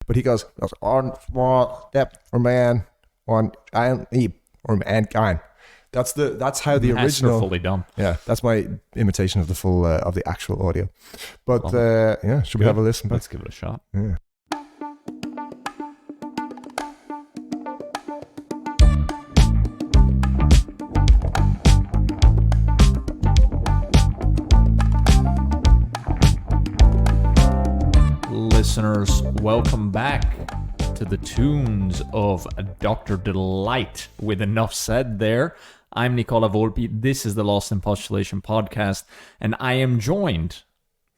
But he goes on small step for man, on giant leap for mankind. That's how the original. Masterfully done. Yeah, that's my imitation of the full of the actual audio. But should we have a listen? Let's give it a shot. Yeah. Listeners, welcome back to the tunes of Dr. Delight. With enough said there, I'm Nicola Volpi. This is the Lost in Postulation podcast, and I am joined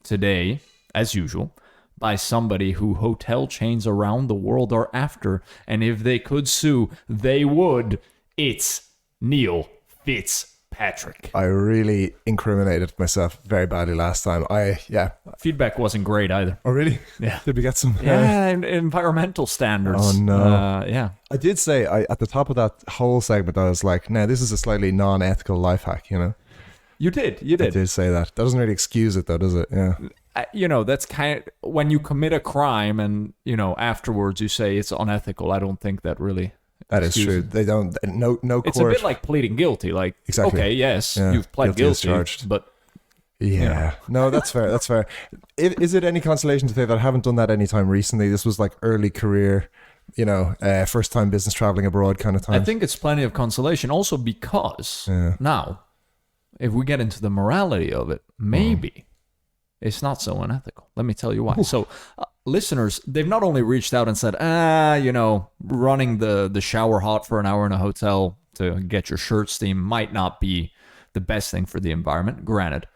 today, as usual, by somebody who hotel chains around the world are after, and if they could sue, they would. It's Neil Fitzpatrick. I really incriminated myself very badly last time. Feedback wasn't great either. Oh, really? Yeah. Did we get some? Environmental standards. Oh, no. Yeah. I did say, at the top of that whole segment, I was like, "Now this is a slightly non-ethical life hack," you know? You did. I did say that. That doesn't really excuse it, though, does it? Yeah. That's kind of, when you commit a crime and, afterwards you say it's unethical, I don't think that really... That is true. They don't. No court. It's a bit like pleading guilty. Like, exactly. Okay, yes, you've pled guilty, but yeah, no, that's fair. That's fair. Is it any consolation to say that I haven't done that anytime recently? This was like early career, first time business traveling abroad kind of time. I think it's plenty of consolation. Also because now, if we get into the morality of it, maybe it's not so unethical. Let me tell you why. Ooh. So. Listeners, they've not only reached out and said, running the shower hot for an hour in a hotel to get your shirt steam might not be the best thing for the environment, granted.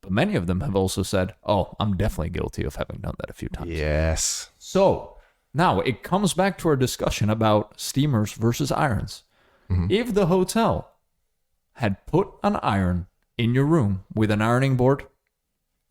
But many of them have also said, oh, I'm definitely guilty of having done that a few times. Yes. So now it comes back to our discussion about steamers versus irons. Mm-hmm. If the hotel had put an iron in your room with an ironing board,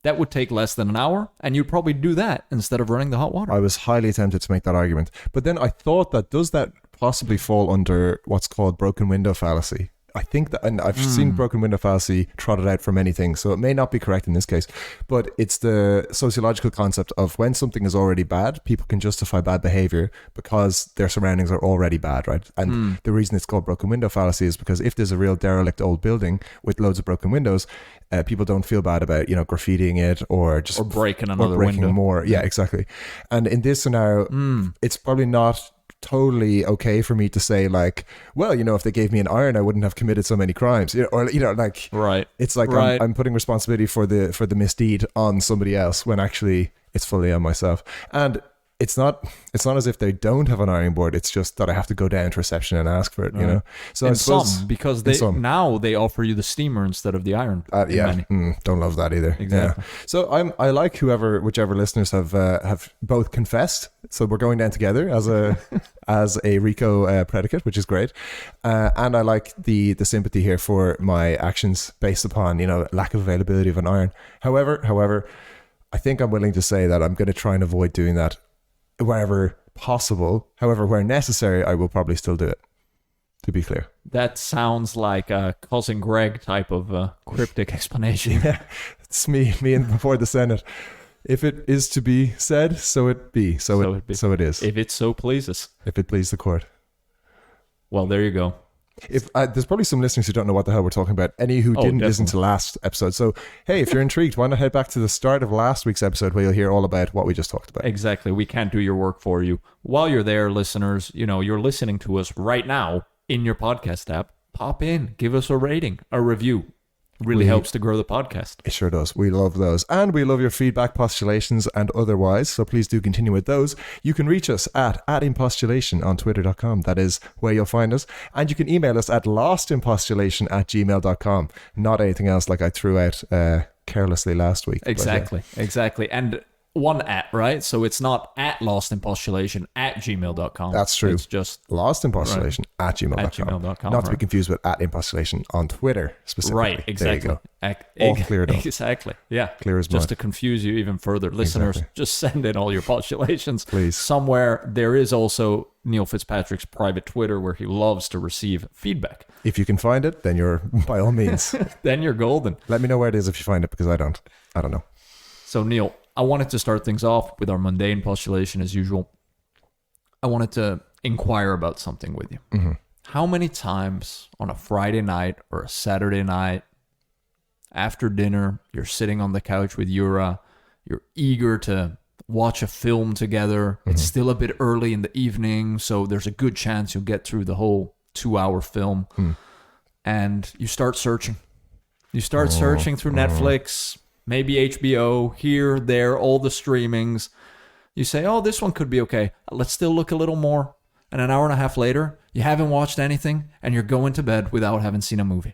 that would take less than an hour, and you'd probably do that instead of running the hot water. I was highly tempted to make that argument. But then I thought does that possibly fall under what's called broken window fallacy? I think that, and I've seen broken window fallacy trotted out for many things, so it may not be correct in this case, but it's the sociological concept of when something is already bad, people can justify bad behavior because their surroundings are already bad, right? And the reason it's called broken window fallacy is because if there's a real derelict old building with loads of broken windows, people don't feel bad about, graffitiing it or breaking another window. More. Yeah, exactly. And in this scenario, it's probably not totally okay for me to say like, well, if they gave me an iron, I wouldn't have committed so many crimes, right. It's like right. I'm putting responsibility for the misdeed on somebody else when actually it's fully on myself. And it's not as if they don't have an ironing board. It's just that I have to go down to reception and ask for it, So in some, because now they offer you the steamer instead of the iron. Don't love that either. Exactly. Yeah. So I like whichever listeners have both confessed. So we're going down together as a RICO predicate, which is great. And I like the sympathy here for my actions based upon lack of availability of an iron. However, I think I'm willing to say that I'm going to try and avoid doing that wherever possible. However, where necessary, I will probably still do it, to be clear. That sounds like a Cousin Greg type of cryptic explanation. Yeah, it's me and before the Senate. If it is to be said, so it be. So it is. If it so pleases. If it please the court. Well, there you go. If there's probably some listeners who don't know what the hell we're talking about, any who didn't listen to last episode. So, hey, if you're intrigued, why not head back to the start of last week's episode where you'll hear all about what we just talked about. Exactly. We can't do your work for you. While you're there, listeners, you're listening to us right now in your podcast app. Pop in, give us a rating, a review. Really helps to grow the podcast. It sure does. We love those. And we love your feedback, postulations, and otherwise. So please do continue with those. You can reach us at impostulation on twitter.com. That is where you'll find us. And you can email us at lostimpostulation@gmail.com. Not anything else like I threw out carelessly last week. Exactly. And one at, right? So it's not at lostimpostulation@gmail.com. That's true. It's just lostimpostulation @gmail.com. Not to be confused with @impostulation on Twitter specifically. Right, exactly. All cleared up. Exactly. Yeah. Clear as mud. Just to confuse you even further. Listeners, just send in all your postulations. Please. Somewhere there is also Neil Fitzpatrick's private Twitter where he loves to receive feedback. If you can find it, then you're by all means. Then you're golden. Let me know where it is if you find it, because I don't know. So Neil, I wanted to start things off with our mundane postulation as usual. I wanted to inquire about something with you. Mm-hmm. How many times on a Friday night or a Saturday night after dinner, you're sitting on the couch with Yura, you're eager to watch a film together. It's still a bit early in the evening, so there's a good chance you'll get through the whole 2-hour film. And you start searching. You start searching through Netflix, maybe HBO, here, there, all the streamings. You say, oh, this one could be okay. Let's still look a little more. And an hour and a half later, you haven't watched anything, and you're going to bed without having seen a movie.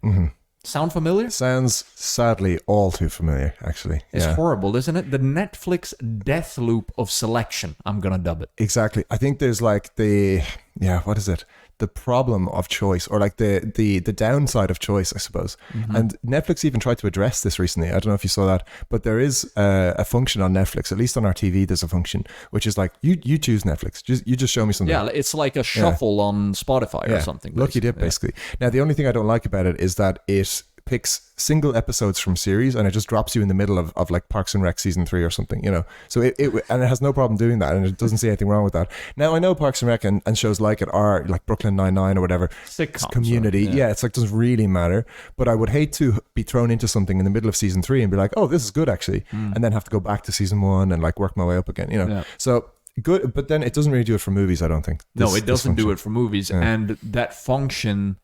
Sound familiar? Sounds sadly all too familiar, actually. It's horrible, isn't it? The Netflix death loop of selection, I'm going to dub it. Exactly. I think there's like what is it? The problem of choice, or like the downside of choice, I suppose. And Netflix even tried to address this recently. I don't know if you saw that, but there is a function on Netflix, at least on our TV, there's a function, which is like, you choose Netflix. You just show me something. Yeah, it's like a shuffle on Spotify or something. Look, you did, basically. Now, the only thing I don't like about it is that it picks single episodes from series and it just drops you in the middle of like Parks and Rec season 3 or something, you know. So it has no problem doing that, and it doesn't see anything wrong with that. Now, I know Parks and Rec and shows like it are like Brooklyn Nine-Nine or whatever. Sitcoms, Community. yeah, it's like, doesn't really matter. But I would hate to be thrown into something in the middle of season 3 and be like, oh, this is good actually. And then have to go back to season 1 and like work my way up again, you know. Yeah. So good, but then it doesn't really do it for movies, I don't think. No, it doesn't do it for movies. Yeah. And that function,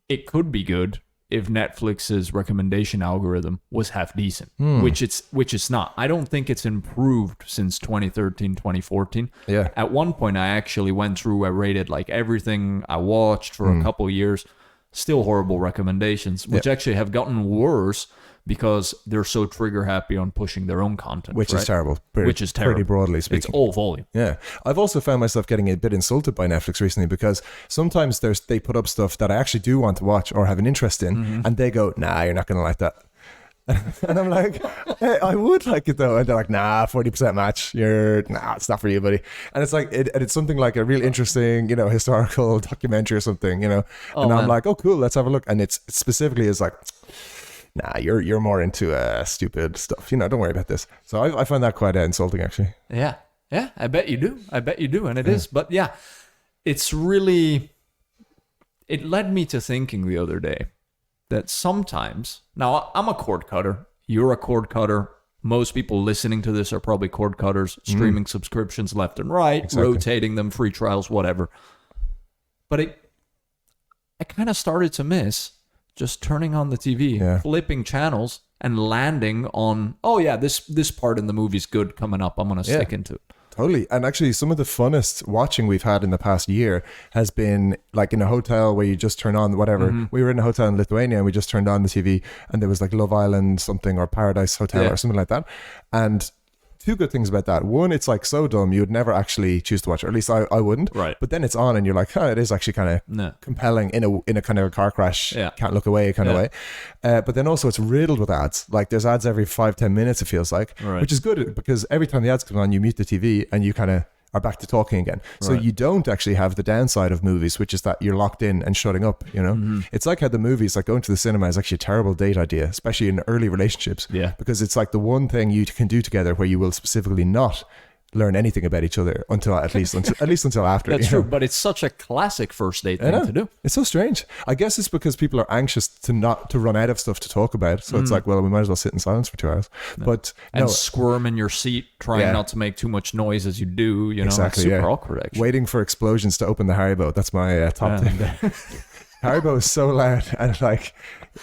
it could be good if Netflix's recommendation algorithm was half decent, which it's not. I don't think it's improved since 2013, 2014. Yeah. At one point, I actually went through, I rated like everything I watched for a couple of years. Still horrible recommendations, which actually have gotten worse because they're so trigger happy on pushing their own content. Which is terrible. Pretty broadly speaking. It's all volume. Yeah. I've also found myself getting a bit insulted by Netflix recently because sometimes they put up stuff that I actually do want to watch or have an interest in, and they go, nah, you're not going to like that. And I'm like, hey, I would like it though. And they're like, nah, 40% match. It's not for you, buddy. And it's like, it's something like a real interesting, you know, historical documentary or something, you know. I'm like, oh, cool, let's have a look. And it specifically is like, nah, you're more into stupid stuff. You know, don't worry about this. So I find that quite insulting, actually. Yeah. Yeah, I bet you do. And it is. But yeah, it's really, it led me to thinking the other day that sometimes, now I'm a cord cutter, you're a cord cutter, most people listening to this are probably cord cutters, streaming subscriptions left and right, rotating them, free trials, whatever. But I kind of started to miss just turning on the TV, flipping channels, and landing on, oh yeah, this part in the movie's good coming up, I'm going to stick into it. Totally. And actually, some of the funnest watching we've had in the past year has been like in a hotel where you just turn on whatever. We were in a hotel in Lithuania and we just turned on the TV and there was like Love Island something or Paradise Hotel or something like that. And two good things about that. One, it's like so dumb you would never actually choose to watch it, or at least I wouldn't. Right. But then it's on and you're like, it is actually kind of compelling in a kind of a car crash, can't look away kind of way. But then also it's riddled with ads. Like there's ads every 5-10 minutes, it feels like, which is good because every time the ads come on, you mute the TV and you kind of are back to talking again. So you don't actually have the downside of movies, which is that you're locked in and shutting up, you know? It's like how the movies, like going to the cinema is actually a terrible date idea, especially in early relationships. Yeah. Because it's like the one thing you can do together where you will specifically not learn anything about each other until at least until after. That's true, but it's such a classic first date thing to do. It's so strange. I guess it's because people are anxious to run out of stuff to talk about. So it's like, well, we might as well sit in silence for 2 hours. But squirm in your seat, trying not to make too much noise as you do. You know, exactly, it's super awkward. Actually, waiting for explosions to open the Haribo. That's my top tip. Haribo is so loud, and like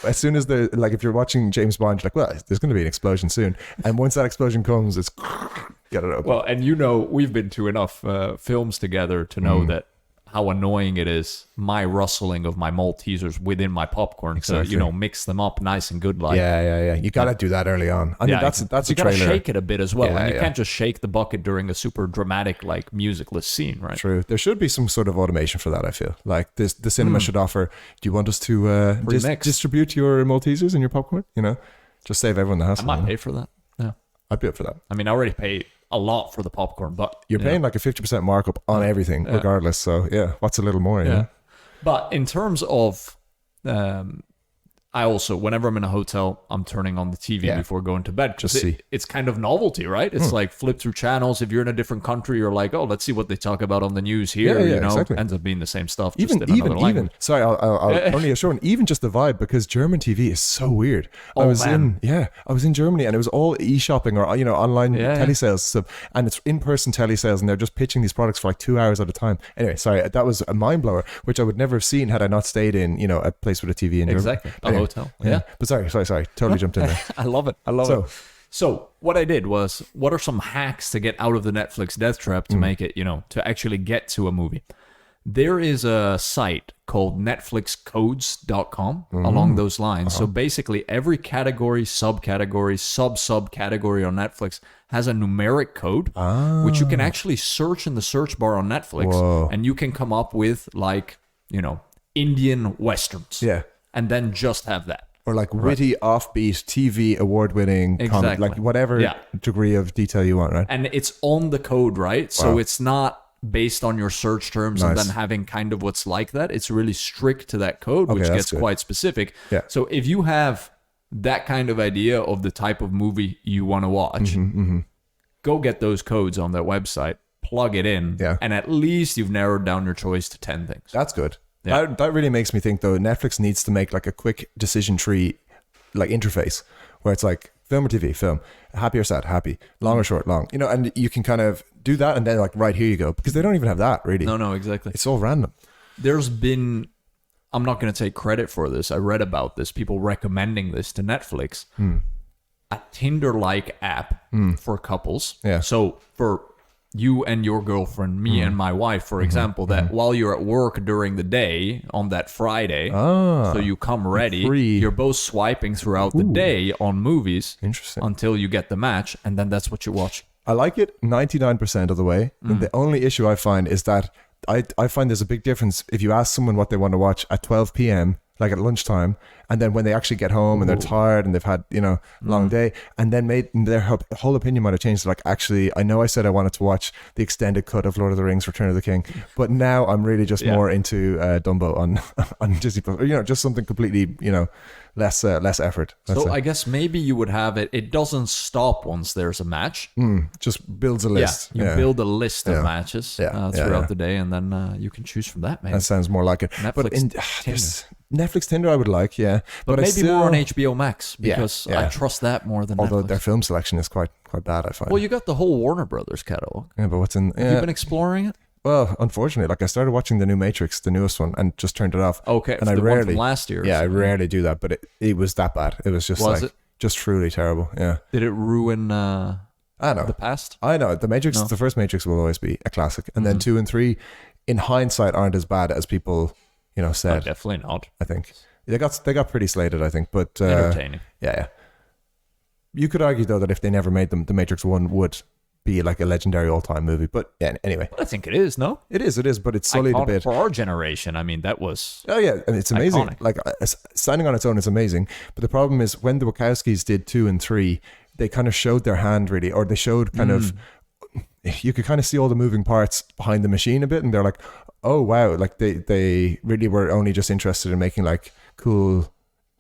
as soon as if you're watching James Bond, you're like, well, there's going to be an explosion soon, and once that explosion comes, it's get it open. Well, and you know, we've been to enough films together to know that how annoying it is, my rustling of my Maltesers within my popcorn to, mix them up nice and good. Like, yeah. You got to do that early on. I mean, that's a trailer. You got to shake it a bit as well. And you can't just shake the bucket during a super dramatic, like, musicless scene, right? True. There should be some sort of automation for that, I feel. Like, the cinema should offer, do you want us to distribute your Maltesers and your popcorn? You know, just save everyone the hassle. I might pay for that. Yeah. I'd be up for that. I mean, I already paid a lot for the popcorn, but you're paying like a 50% markup on everything regardless, so what's a little more? But in terms of I also, whenever I'm in a hotel, I'm turning on the TV before going to bed. Just see. It's kind of novelty, right? It's like flip through channels. If you're in a different country, you're like, oh, let's see what they talk about on the news here. You know, exactly. Ends up being the same stuff, just in another language. Sorry, I'll only assure you, even just the vibe, because German TV is so weird. I was in Germany, and it was all e-shopping or online telesales stuff, and it's in-person telesales, and they're just pitching these products for like 2 hours at a time. Anyway, sorry, that was a mind blower, which I would never have seen had I not stayed in a place with a TV in exactly Germany. A hotel. Yeah. But sorry, totally jumped in there. I love it. So what I did was, what are some hacks to get out of the Netflix death trap to make it, to actually get to a movie? There is a site called netflixcodes.com along those lines. So basically every category, subcategory, sub-subcategory on Netflix has a numeric code, which you can actually search in the search bar on Netflix, and you can come up with Indian Westerns. Yeah. And then just have that. Or like witty, offbeat, TV award-winning, like whatever degree of detail you want, right? And it's on the code, right? So it's not based on your search terms and then having kind of what's like that. It's really strict to that code, which gets quite specific. Yeah. So if you have that kind of idea of the type of movie you want to watch, go get those codes on their website, plug it in, and at least you've narrowed down your choice to 10 things. That's good. Yeah. That really makes me think, though, Netflix needs to make like a quick decision tree like interface where it's like film or TV, film, happy or sad, happy, long or short, long, and you can kind of do that and then like, right, here you go, because they don't even have that really. No, exactly. It's all random. There's been, I'm not going to take credit for this, I read about this, people recommending this to Netflix, a Tinder-like app for couples. Yeah. So for you and your girlfriend, me and my wife, for example, that while you're at work during the day on that Friday, so you come ready, you're both swiping throughout the day on movies. Interesting. Until you get the match, and then that's what you watch. I like it 99% of the way. And the only issue I find is that I find there's a big difference if you ask someone what they want to watch at 12 p.m., like at lunchtime, and then when they actually get home and they're tired and they've had long day, and then their whole opinion might have changed. Like, actually, I know I said I wanted to watch the extended cut of Lord of the Rings: Return of the King, but now I'm really just more into Dumbo on Disney Plus, or just something completely less effort. So I guess maybe you would have it. It doesn't stop once there's a match. Just builds a list. You build a list of matches throughout the day, and then you can choose from that. Maybe that sounds more like it. Netflix Tinder I would like, but maybe more on HBO Max, because I trust that more than although Netflix. Their film selection is quite bad, I find. Well, you got the whole Warner Brothers catalog. Yeah, but what's in? Have you been exploring it? Well, unfortunately, like I started watching the new Matrix, the newest one, and just turned it off. Okay, and I the rarely one from last year. I rarely do that, but it was that bad. It was just just truly terrible. Yeah. Did it ruin? I know the past. I know the Matrix. The first Matrix will always be a classic, and then 2 and 3, in hindsight, aren't as bad as people said. No, definitely not. I think they got pretty slated. I think, but entertaining. Yeah. You could argue though that if they never made them, the Matrix 1 would be like a legendary all-time movie. But anyway, I think it is. No, it is, but it's sullied a bit for our generation. I mean, that was it's amazing. Iconic. Like standing on its own, it's amazing. But the problem is when the Wachowskis did 2 and 3, they kind of showed their hand really, or they showed kind of, you could kind of see all the moving parts behind the machine a bit, and they're like, oh wow, like they really were only just interested in making like cool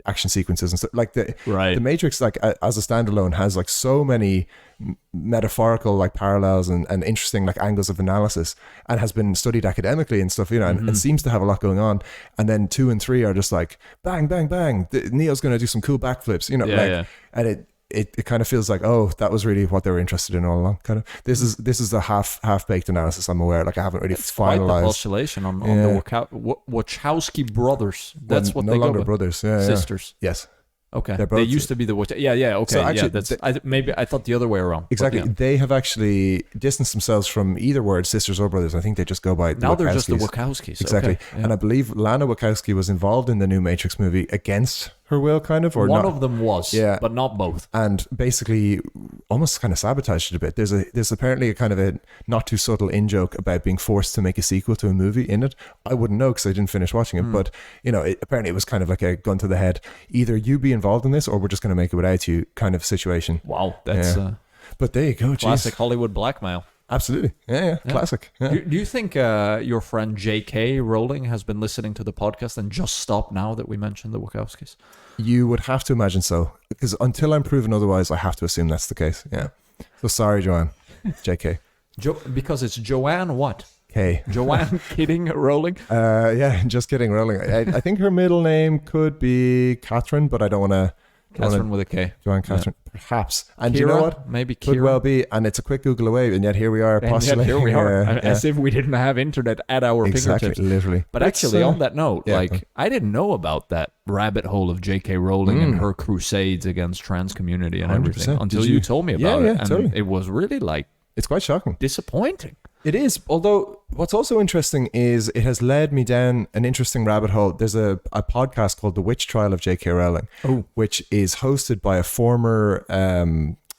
action sequences and stuff. Like the Matrix, like as a standalone, has like so many metaphorical like parallels and interesting like angles of analysis, and has been studied academically and stuff, and seems to have a lot going on. And then 2 and 3 are just like bang bang bang, Neo's going to do some cool backflips, and it kind of feels like, oh, that was really what they were interested in all along. Kind of this is the half-baked analysis, I'm aware. Like I haven't really finalized. Quite the postulation on the Wachowski brothers. That's what no they longer go with. Brothers. Sisters. Yes. Okay. They used to be the okay. So actually, maybe I thought the other way around. Exactly. They have actually distanced themselves from either word, sisters or brothers. I think they just go by now. They're just the Wachowskis. Exactly. Okay. Yeah. And I believe Lana Wachowski was involved in the new Matrix movie against her will, kind of, or one not. of them was, but not both. And basically, almost kind of sabotaged it a bit. There's apparently a kind of a not too subtle in joke about being forced to make a sequel to a movie in it. I wouldn't know because I didn't finish watching it, but apparently it was kind of like a gun to the head. Either you be involved in this, or we're just going to make it without you, kind of situation. Wow, that's but there you go. Classic Hollywood blackmail. Absolutely. Yeah. Classic. Yeah. Do you think your friend J.K. Rowling has been listening to the podcast and just stopped now that we mentioned the Wachowskis? You would have to imagine so, because until I'm proven otherwise, I have to assume that's the case. Yeah. So sorry, Joanne. J.K. Because it's Joanne what? K. Joanne kidding Rowling? Yeah, just kidding, Rowling. I think her middle name could be Catherine, but I don't want to. Catherine with a K. Joanne Catherine, perhaps. And Kira, you know what? Maybe Kira. Could well be, and it's a quick Google away, and yet here we are And yet postulating. here we are, as if we didn't have internet at our fingertips. Literally. But actually, on that note, I didn't know about that rabbit hole of J.K. Rowling and her crusades against trans community and everything 100%. until you told me about it. And totally. it was really It's quite shocking. disappointing. It is, although what's also interesting is it has led me down an interesting rabbit hole. There's a podcast called The Witch Trial of J.K. Rowling, which is hosted by a former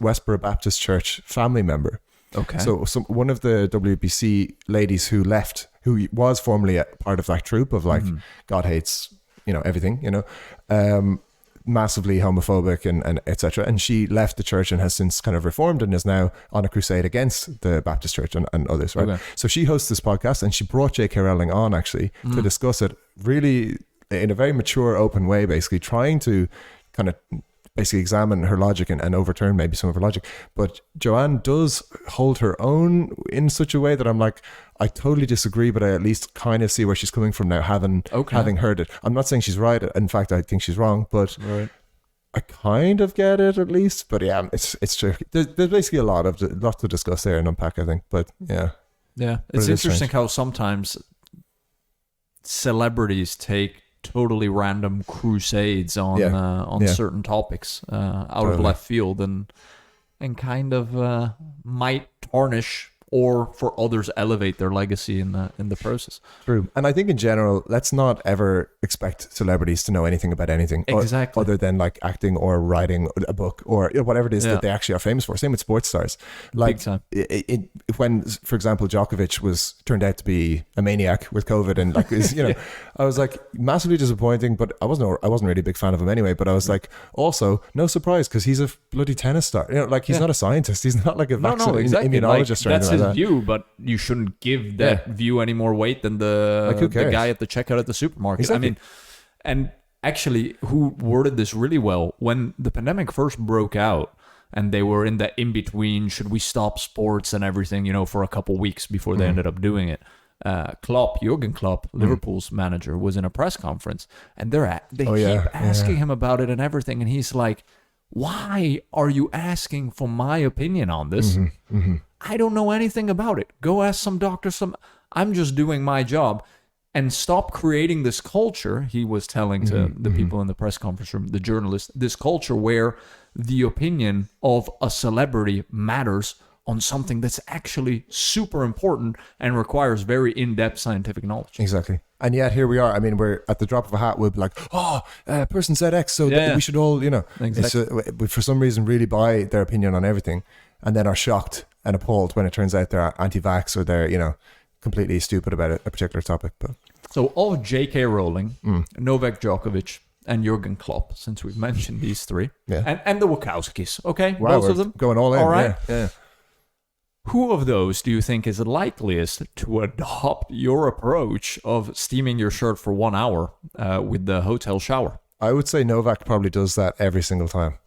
Westboro Baptist Church family member. Okay. So one of the WBC ladies who left, who was formerly a part of that troop of God hates, everything, massively homophobic and etc. And she left the church and has since kind of reformed and is now on a crusade against the Baptist church and others, right? Okay. So she hosts this podcast and she brought J.K. Rowling on actually to discuss it really in a very mature, open way, basically trying to kind of basically examine her logic and overturn maybe some of her logic. But Joanne does hold her own in such a way that I'm like, I totally disagree, but I at least kind of see where she's coming from now, having heard it. I'm not saying she's right. In fact, I think she's wrong, but I kind of get it at least. But yeah, it's true. There's basically a lot to discuss there and unpack, I think. But yeah. Yeah. It's interesting how sometimes celebrities take totally random crusades on certain topics out of left field and kind of might tarnish or for others elevate their legacy in the process. True. And I think in general, let's not ever expect celebrities to know anything about anything other than like acting or writing a book or whatever it is that they actually are famous for. Same with sports stars. Like big time. When, for example, Djokovic turned out to be a maniac with COVID and like I was like massively disappointing, but I wasn't really a big fan of him anyway. But I was like, also no surprise because he's a bloody tennis star. Like he's not a scientist. He's not like a immunologist or anything like that. View, but you shouldn't give that view any more weight than the guy at the checkout at the supermarket. Exactly. I mean, and actually, who worded this really well when the pandemic first broke out, and they were in the in between, should we stop sports and everything, for a couple weeks before they ended up doing it. Klopp, Jürgen Klopp, Liverpool's manager, was in a press conference, and they keep asking him about it and everything, and he's like, "Why are you asking for my opinion on this? I don't know anything about it. Go ask some doctors. I'm just doing my job. And stop creating this culture," he was telling to the people in the press conference room, the journalists, this culture where the opinion of a celebrity matters on something that's actually super important and requires very in-depth scientific knowledge. Exactly. And yet here we are. I mean, we're at the drop of a hat. We'll be like, person said X, so we should all, exactly. We for some reason really buy their opinion on everything and then are shocked and appalled when it turns out they're anti-vax or they're, completely stupid about a particular topic. But so of J.K. Rowling, Novak Djokovic, and Jürgen Klopp, since we've mentioned these three, and the Wachowskis, okay? Wow, both of them? Going all in. All right. Yeah. Who of those do you think is likeliest to adopt your approach of steaming your shirt for 1 hour with the hotel shower? I would say Novak probably does that every single time.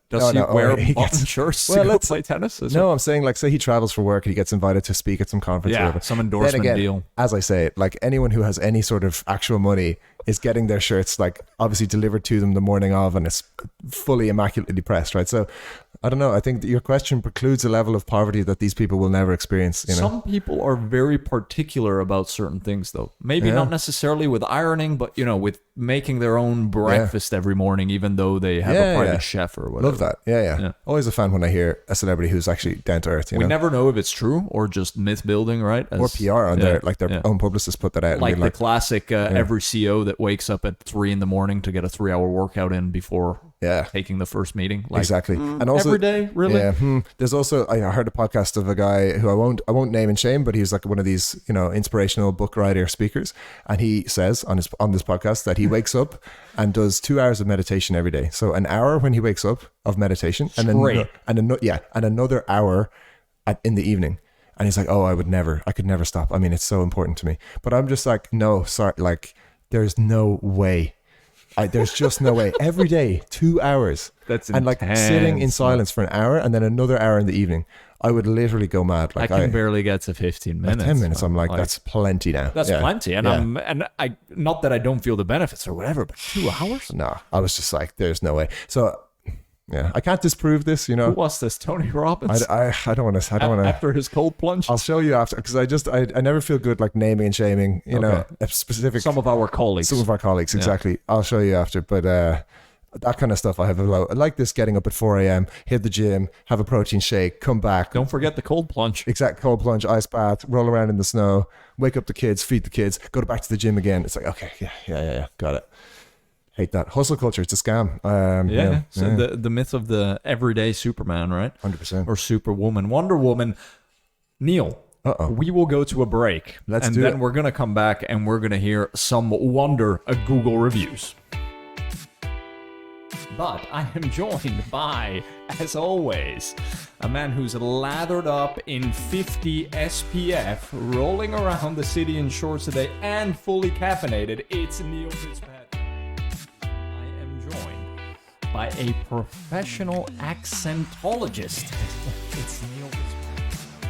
Does he wear button shirts to go play tennis? I'm saying like say he travels for work and he gets invited to speak at some conference or whatever. Some endorsement deal. As I say, like anyone who has any sort of actual money is getting their shirts like obviously delivered to them the morning of and it's fully immaculately pressed, right? So I don't know. I think that your question precludes a level of poverty that these people will never experience. Some people are very particular about certain things, though. Maybe not necessarily with ironing, but with making their own breakfast every morning, even though they have a private chef or whatever. Love that. Yeah. Always a fan when I hear a celebrity who's actually down to earth. We never know if it's true or just myth building, right? Or PR on their own publicists put that out. Like the classic every CEO that wakes up at 3 a.m. to get a 3-hour workout in before taking the first meeting. Like, exactly. And also every day, really? Yeah. There's also I heard a podcast of a guy who I won't name and shame, but he's like one of these inspirational book writer speakers, and he says on this podcast that he wakes up and does 2 hours of meditation every day. So an hour when he wakes up of meditation, and then another hour in the evening. And he's like, oh, I could never stop. I mean, it's so important to me. But I'm just like, no, sorry. Like, there's no way. There's just no way. Every day, 2 hours. That's and like intense. sitting in silence for an hour and then another hour in the evening. I would literally go mad. Like I can barely get to 15 minutes. 10 minutes. I'm like, that's plenty now. That's plenty. And I not that I don't feel the benefits or whatever, but 2 hours? No, I was just like, there's no way. So yeah, I can't disprove this, you know. Who was this? Tony Robbins? I don't want to. After his cold plunge? I'll show you after, because I never feel good like naming and shaming, you know, a specific. Some of our colleagues, exactly. I'll show you after, but that kind of stuff I have a lot. I like this getting up at 4 a.m., hit the gym, have a protein shake, come back. Don't forget the cold plunge. Exact cold plunge, ice bath, roll around in the snow, wake up the kids, feed the kids, go back to the gym again. It's like, okay, yeah, got it. Hate that. Hustle culture, it's a scam. The myth of the everyday Superman, right? 100%. Or Superwoman. Wonder Woman. Neil, we will go to a break. And then we're going to come back and we're going to hear some Wonder Google reviews. But I am joined by, as always, a man who's lathered up in 50 SPF, rolling around the city in shorts today, and fully caffeinated. It's Neil Fitzpatrick. By a professional accentologist. It's Neil Fitzpatrick.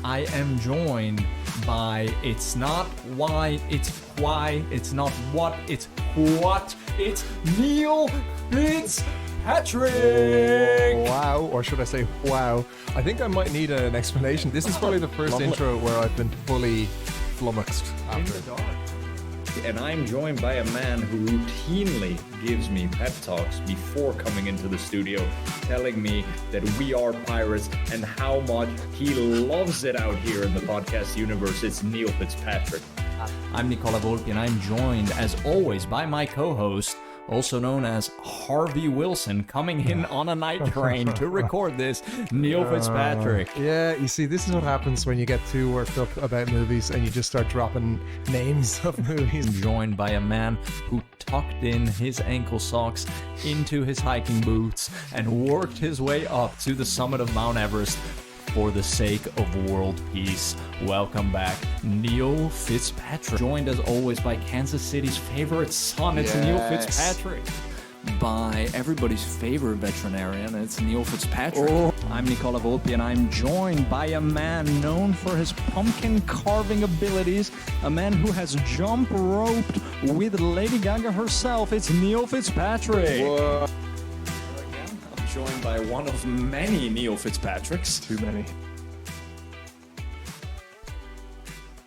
I am joined by it's not why, it's why, it's not what, it's what, it's Neil Fitzpatrick. Wow, or should I say wow? I think I might need an explanation. This is probably the first intro where I've been fully flummoxed after. In the dark. And I'm joined by a man who routinely gives me pep talks before coming into the studio, telling me that we are pirates and how much he loves it out here in the podcast universe. It's Neil Fitzpatrick. I'm Nicola Volpi, and I'm joined, as always, by my co-host, also known as Harvey Wilson, coming in on a night train to record this, Neil Fitzpatrick. Yeah, you see, this is what happens when you get too worked up about movies and you just start dropping names of movies. Joined by a man who tucked in his ankle socks into his hiking boots and worked his way up to the summit of Mount Everest for the sake of world peace. Welcome back, Neil Fitzpatrick. Joined as always by Kansas City's favorite son, it's Neil Fitzpatrick. By everybody's favorite veterinarian, it's Neil Fitzpatrick. I'm Nicola Volpi, and I'm joined by a man known for his pumpkin carving abilities, a man who has jump roped with Lady Gaga herself. It's Neil Fitzpatrick. Whoa. Joined by one of many Neil Fitzpatricks. Too many.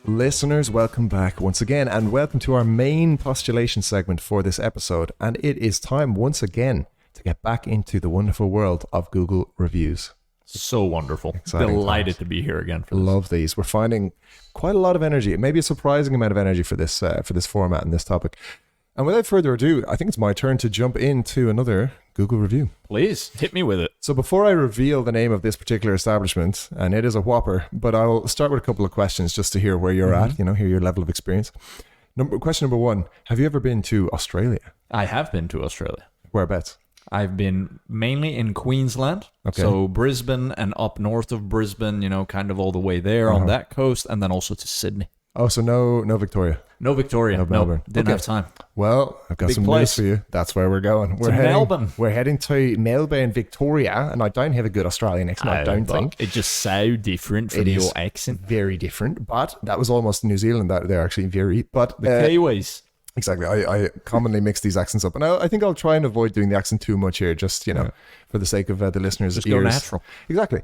Listeners, welcome back once again, and welcome to our main postulation segment for this episode. And it is time once again to get back into the wonderful world of Google reviews. So wonderful. Exciting Delighted times. to be here again for this. Love these. We're finding quite a lot of energy, maybe a surprising amount of energy for this format and this topic. And without further ado, I think it's my turn to jump into another Google review. Please, hit me with it. So before I reveal the name of this particular establishment, and it is a whopper, but I'll start with a couple of questions just to hear where you're at, hear your level of experience. Question number one, have you ever been to Australia? I have been to Australia. Whereabouts? I've been mainly in Queensland. Okay. So Brisbane and up north of Brisbane, kind of all the way there on that coast, and then also to Sydney. Oh, so no Victoria. No Victoria. No Melbourne. Didn't have time. Well, I've got Big some place. news for you. That's where we're going. We're heading to Melbourne, Victoria, and I don't have a good Australian accent. I don't think it's just so different from your accent. Very different, but that was almost New Zealand. That they're actually very, but the Kiwis. Exactly. I commonly mix these accents up, and I think I'll try and avoid doing the accent too much here, just for the sake of the listeners' just ears. Go natural. Exactly.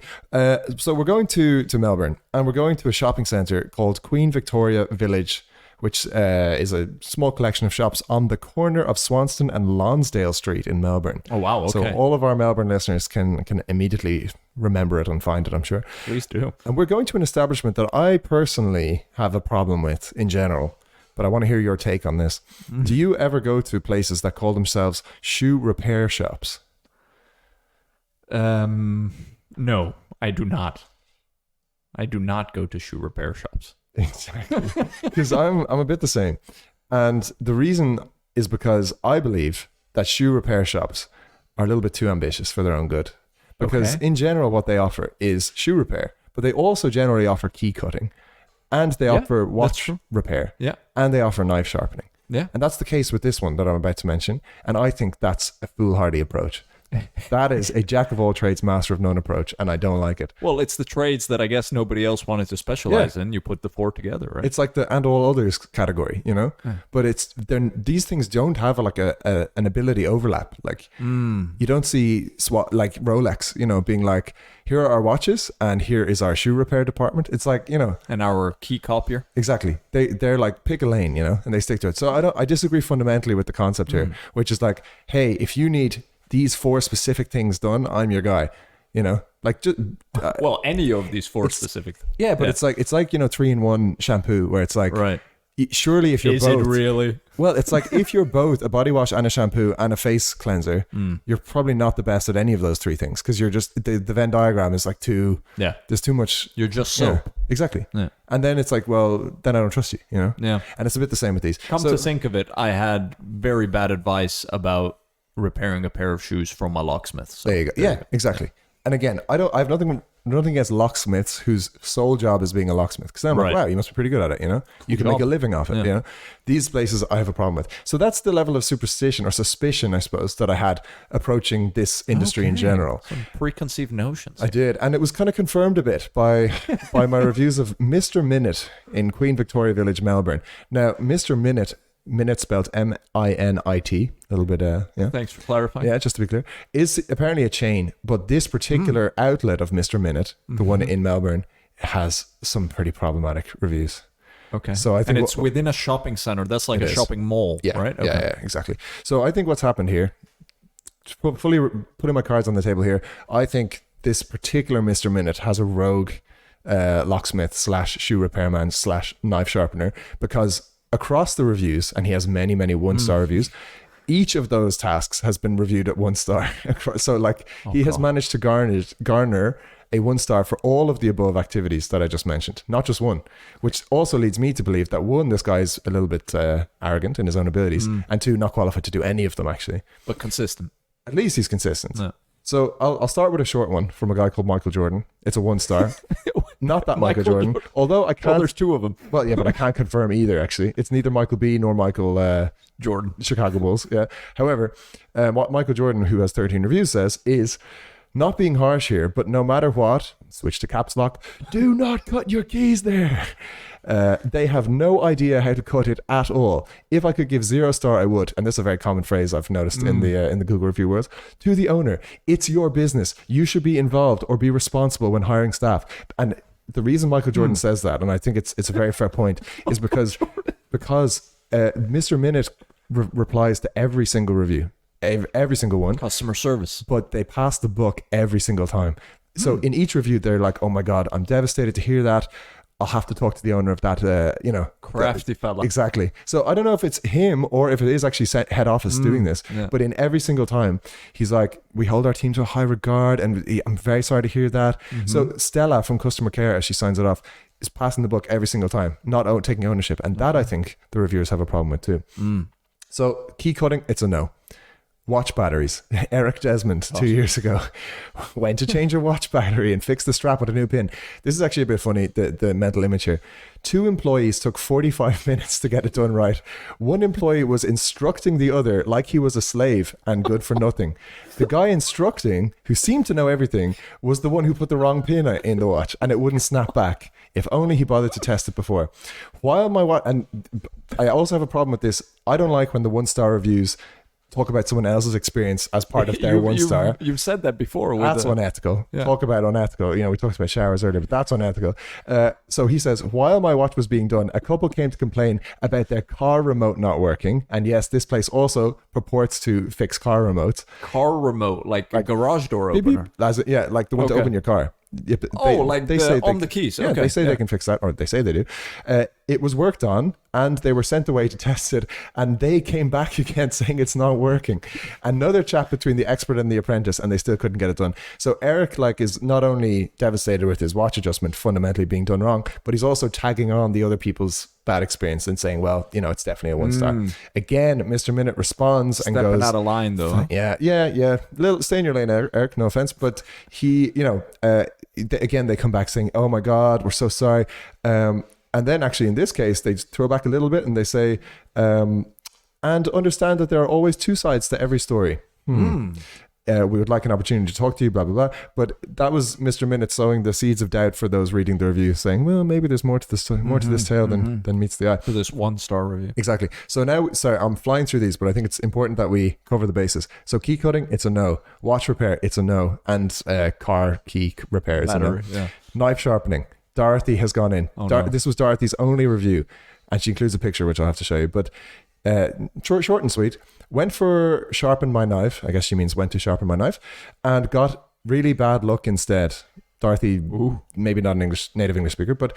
So we're going to Melbourne, and we're going to a shopping centre called Queen Victoria Village, which is a small collection of shops on the corner of Swanston and Lonsdale Street in Melbourne. Oh wow! Okay. So all of our Melbourne listeners can immediately remember it and find it, I'm sure. Please do. And we're going to an establishment that I personally have a problem with in general. But I want to hear your take on this. Do you ever go to places that call themselves shoe repair shops? No, I do not. I do not go to shoe repair shops. Exactly. Because I'm a bit the same. And the reason is because I believe that shoe repair shops are a little bit too ambitious for their own good. Because in general, what they offer is shoe repair. but they also generally offer key cutting, and they offer watch repair, and they offer knife sharpening. Yeah. And that's the case with this one that I'm about to mention. And I think that's a foolhardy approach. That is a jack of all trades, master of none approach, and I don't like it. Well, it's the trades that I guess nobody else wanted to specialize in. You put the 4 together, right? It's like the and all others category, you know? But these things don't have like an ability overlap. Like you don't see like Rolex, you know, being like, here are our watches and here is our shoe repair department. It's like, you know, and our key copier. Exactly. They're like, pick a lane, you know, and they stick to it. So I disagree fundamentally with the concept here, which is like, hey, if you need these 4 specific things done, I'm your guy, you know, like just well, any of these 4 specific. Yeah, but it's like, you know, 3-in-1 shampoo where it's like, right. Surely if you're is both, it really? Well, it's like if you're both a body wash and a shampoo and a face cleanser, you're probably not the best at any of those 3 things, because you're just the Venn diagram is like there's too much. You're just soap. Yeah, exactly. Yeah. And then it's like, well, then I don't trust you, you know? Yeah. And it's a bit the same with these. Come to think of it, I had very bad advice about repairing a pair of shoes from a locksmith. So there you go. Yeah, exactly. And again, I have nothing against locksmiths whose sole job is being a locksmith, because I'm like, wow, you must be pretty good at it, you know? You can make a living off it, you know? These places I have a problem with. So that's the level of superstition or suspicion, I suppose, that I had approaching this industry in general. Some preconceived notions. I did, and it was kind of confirmed a bit by my reviews of Mr. Minute in Queen Victoria Village, Melbourne. Now, Mr. Minute spelled Minit, a little bit, Thanks for clarifying. Yeah, just to be clear, is apparently a chain, but this particular outlet of Mr. Minute, the one in Melbourne, has some pretty problematic reviews. Okay. So I think it's within a shopping center. That's like a shopping mall, right? Okay. Yeah, exactly. So I think what's happened here, fully putting my cards on the table here, I think this particular Mr. Minute has a rogue locksmith / shoe repairman / knife sharpener, because across the reviews, and he has many 1-star reviews, each of those tasks has been reviewed at 1 star. So like he has managed to garner a 1 star for all of the above activities that I just mentioned, not just one, which also leads me to believe that 1, this guy's a little bit arrogant in his own abilities, and 2, not qualified to do any of them actually. But consistent. At least he's consistent. Yeah. So I'll start with a short one from a guy called Michael Jordan. It's a 1 star. Not that Michael Jordan. Although I can't. Well, there's 2 of them. Well, yeah, but I can't confirm either, actually. It's neither Michael B nor Michael Jordan. Chicago Bulls. Yeah. However, what Michael Jordan, who has 13 reviews, says is, not being harsh here, but no matter what, switch to caps lock, do not cut your keys there. They have no idea how to cut it at all. If I could give 0 star, I would. And this is a very common phrase I've noticed in the Google review world. To the owner, it's your business. You should be involved or be responsible when hiring staff. And the reason Michael Jordan says that, and I think it's a very fair point, is because Mr. Minute replies to every single review. Every single one. Customer service. But they pass the book every single time. So in each review, they're like, oh my God, I'm devastated to hear that. I'll have to talk to the owner of that, crafty fella. Exactly. So I don't know if it's him or if it is actually head office doing this, but in every single time, he's like, we hold our team to a high regard, and I'm very sorry to hear that. So Stella from customer care, as she signs it off, is passing the book every single time, not taking ownership. And that I think the reviewers have a problem with too. So key cutting, it's a no. Watch batteries. Eric Desmond, 2 years ago, went to change a watch battery and fix the strap with a new pin. This is actually a bit funny, the mental image here. 2 employees took 45 minutes to get it done right. 1 employee was instructing the other like he was a slave and good for nothing. The guy instructing, who seemed to know everything, was the one who put the wrong pin in the watch and it wouldn't snap back. If only he bothered to test it before. While my watch, and I also have a problem with this, I don't like when the 1-star reviews talk about someone else's experience as part of their 1 star. You've said that before. That's unethical. Yeah. Talk about unethical. We talked about showers earlier, but that's unethical. So he says, while my watch was being done, a couple came to complain about their car remote not working. And yes, this place also purports to fix car remotes. Car remote, like a garage door opener. Like the one to open your car. Yeah, they say on the keys. Yeah, okay. they say they can fix that, or they say they do. it was worked on, and they were sent away to test it, and they came back again saying it's not working. Another chat between the expert and the apprentice, and they still couldn't get it done. So Eric is not only devastated with his watch adjustment fundamentally being done wrong, but he's also tagging on the other people's bad experience and saying, well, it's definitely a 1 star. Again, Mr. Minute responds and goes, out of line though. Yeah. Stay in your lane, Eric, no offense. But he, again, they come back saying, oh my God, we're so sorry. And then actually in this case, they throw back a little bit and they say, and understand that there are always 2 sides to every story. We would like an opportunity to talk to you, blah, blah, blah. But that was Mr. Minute sowing the seeds of doubt for those reading the review, saying, well, maybe there's more to this tale than meets the eye. For this 1-star review. Exactly. So now, sorry, I'm flying through these, but I think it's important that we cover the bases. So key cutting, it's a no. Watch repair, it's a no. And car key repair is a no. Yeah. Knife sharpening. Dorothy has gone in. No. This was Dorothy's only review, and she includes a picture which I'll have to show you. But short and sweet. Went for sharpen my knife. I guess she means went to sharpen my knife, and got really bad luck instead. Dorothy, maybe not an native English speaker, but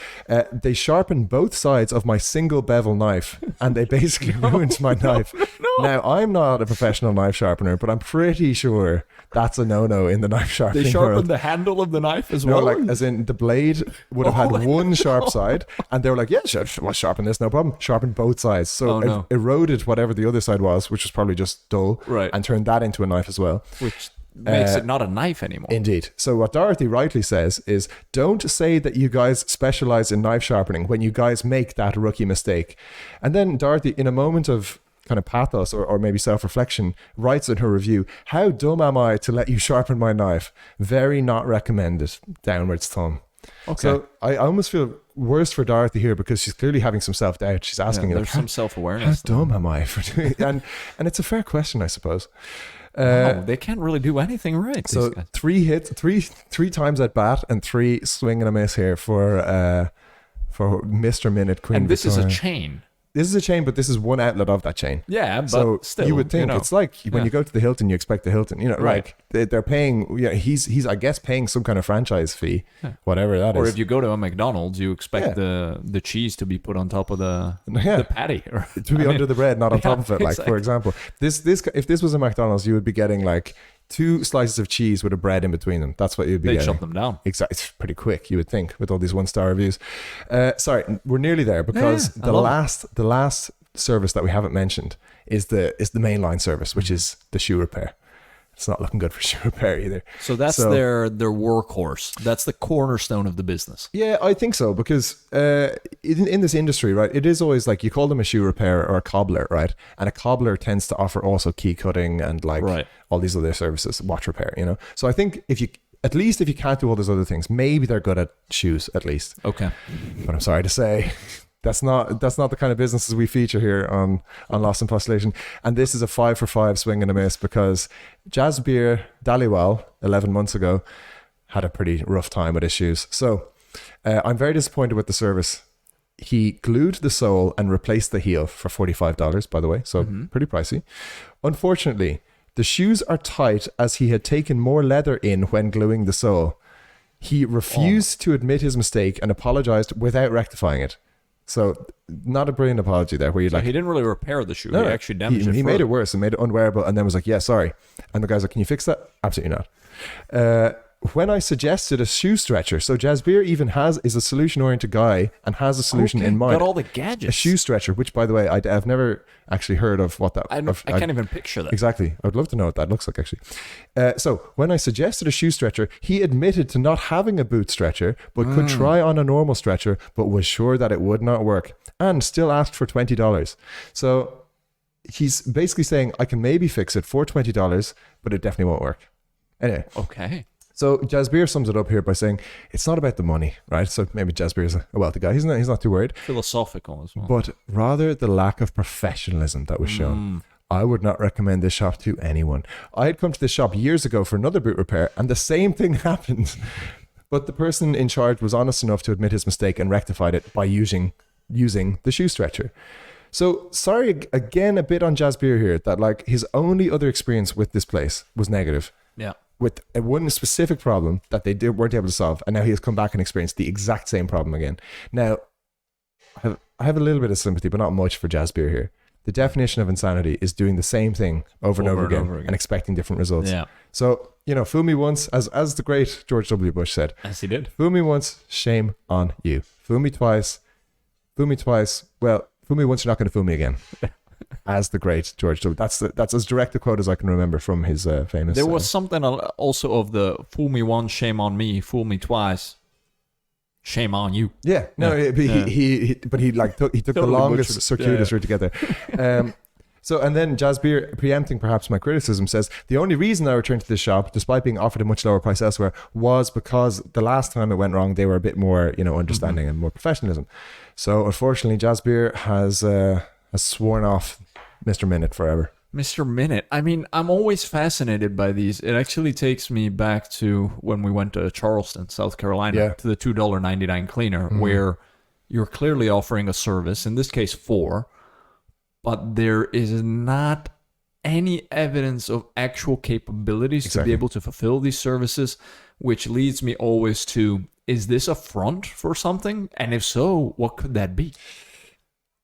they sharpened both sides of my single bevel knife, and they basically ruined my knife. Now, I'm not a professional knife sharpener, but I'm pretty sure that's a no-no in the knife sharpening They sharpened world. the handle of the knife as No, well? as in the blade would have had one sharp side, and they were like, yeah, sharpen this, no problem. Sharpen both sides. So it eroded whatever the other side was, which was probably just dull, and turned that into a knife as well. Which makes it not a knife anymore. Indeed. So what Dorothy rightly says is, don't say that you guys specialize in knife sharpening when you guys make that rookie mistake. And then Dorothy, in a moment of kind of pathos or maybe self-reflection, writes in her review, how dumb am I to let you sharpen my knife? Very not recommended. Downwards thumb. Okay. So I almost feel worse for Dorothy here because she's clearly having some self-doubt. She's asking, there's some self-awareness. How dumb am I for doing it? And it's a fair question, I suppose. They can't really do anything right. So 3 hits, three times at bat, and 3 swing and a miss here for Mr. Minute, Queen And this Victoria. is a chain. This is a chain, but this is one outlet of that chain. Yeah, but so still, you would think it's like when you go to the Hilton, you expect the Hilton. Like they're paying. Yeah, he's I guess paying some kind of franchise fee, whatever that is. Or if you go to a McDonald's, you expect the cheese to be put on top of the patty, or to be under the bread, not on top of it. Like exactly. for example, this if this was a McDonald's, you would be getting like 2 slices of cheese with a bread in between them. That's what you'd be They'd getting. shut them down. Exactly. It's pretty quick, you would think, with all these 1-star reviews. Sorry, we're nearly there because the last service that we haven't mentioned is the mainline service, which is the shoe repair. It's not looking good for shoe repair either. So that's their workhorse. That's the cornerstone of the business. Yeah, I think so, because in this industry, right, it is always like you call them a shoe repair or a cobbler, right? And a cobbler tends to offer also key cutting and all these other services, watch repair, So I think if you can't do all those other things, maybe they're good at shoes at least. Okay. But I'm sorry to say, that's not the kind of businesses we feature here on Lost in Postulation. And this is a 5 for 5 swing and a miss because Jasbir Dhaliwal 11 months ago had a pretty rough time with his shoes. So I'm very disappointed with the service. He glued the sole and replaced the heel for $45, by the way. So pretty pricey. Unfortunately, the shoes are tight as he had taken more leather in when gluing the sole. He refused to admit his mistake and apologized without rectifying it. So not a brilliant apology there where he didn't really repair the shoe. He actually damaged it. He made it worse and made it unwearable and then was like, yeah, sorry. And the guy's like, can you fix that? Absolutely not. When I suggested a shoe stretcher, so Jasbir even is a solution-oriented guy and has a solution in mind. Got all the gadgets. A shoe stretcher, which, by the way, I've never actually heard of what that... I can't even picture that. Exactly. I would love to know what that looks like, actually. So when I suggested a shoe stretcher, he admitted to not having a boot stretcher, but could try on a normal stretcher, but was sure that it would not work, and still asked for $20. So he's basically saying, I can maybe fix it for $20, but it definitely won't work. Anyway. Okay. So Jasbir sums it up here by saying it's not about the money, right? So maybe Jasbir is a wealthy guy. He's not too worried. Philosophical as well. But rather the lack of professionalism that was shown. I would not recommend this shop to anyone. I had come to this shop years ago for another boot repair and the same thing happened. But the person in charge was honest enough to admit his mistake and rectified it by using the shoe stretcher. So sorry again a bit on Jasbir here that like his only other experience with this place was negative. Yeah. With one specific problem that they weren't able to solve, and now he has come back and experienced the exact same problem again. Now, I have a little bit of sympathy, but not much for jazz beer here. The definition of insanity is doing the same thing over and over again and expecting different results. Yeah. So, fool me once, as the great George W. Bush said. As he did. Fool me once, shame on you. Fool me twice. Well, fool me once, you're not going to fool me again. As the great George W. That's as direct a quote as I can remember from his famous... There was something also of the fool me once, shame on me, fool me twice. Shame on you. Yeah, no, he took the longest circuitous route to get there. So, and then Jazz Beer, preempting perhaps my criticism, says, the only reason I returned to this shop, despite being offered a much lower price elsewhere, was because the last time it went wrong, they were a bit more, understanding and more professionalism. So, unfortunately, Jazz Beer has sworn off Mr. Minute forever. Mr. Minute. I mean, I'm always fascinated by these. It actually takes me back to when we went to Charleston, South Carolina, to the $2.99 cleaner, where you're clearly offering a service, in this case 4, but there is not any evidence of actual capabilities to be able to fulfill these services, which leads me always to, is this a front for something? And if so, what could that be?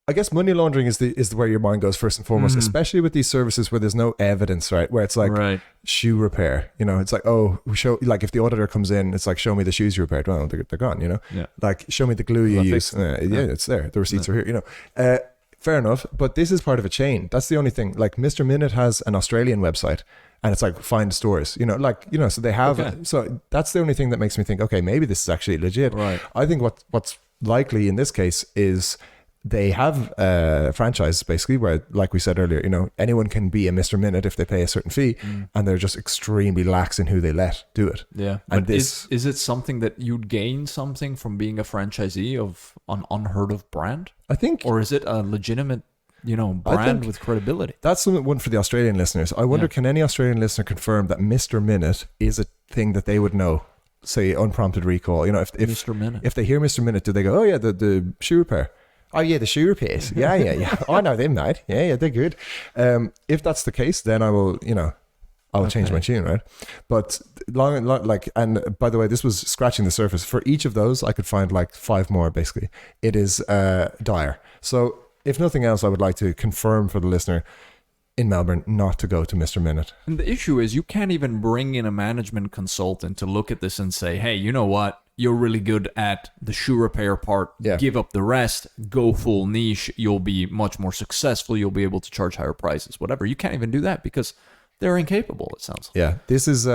I guess money laundering is where your mind goes first and foremost, especially with these services where there's no evidence, right? Where it's like shoe repair, it's like, we show, like if the auditor comes in, it's like, show me the shoes you repaired. Well, they're gone, like show me the glue you use. It's there. The receipts are here, fair enough. But this is part of a chain. That's the only thing. Like Mr. Minute has an Australian website and it's like find stores, so they have, so that's the only thing that makes me think, okay, maybe this is actually legit. Right. I think what's likely in this case is, they have a franchise basically where, like we said earlier, anyone can be a Mr. Minute if they pay a certain fee, and they're just extremely lax in who they let do it. Yeah. And but is it something that you'd gain something from being a franchisee of an unheard of brand? I think. Or is it a legitimate, brand with credibility? That's one for the Australian listeners. I wonder, can any Australian listener confirm that Mr. Minute is a thing that they would know? Say unprompted recall. If Mr. Minute. If they hear Mr. Minute, do they go, oh yeah, the shoe repair? Oh yeah, the shoe repairs. Yeah. I know them, mate. Yeah, they're good. If that's the case, then I will, I will change my tune, right? But and by the way, this was scratching the surface. For each of those, I could find like 5 more. Basically, it is dire. So, if nothing else, I would like to confirm for the listener in Melbourne not to go to Mr. Minute. And the issue is, you can't even bring in a management consultant to look at this and say, hey, you know what? You're really good at the shoe repair part. Yeah. Give up the rest. Go full niche. You'll be much more successful. You'll be able to charge higher prices, whatever. You can't even do that because they're incapable, it sounds like. Yeah. This is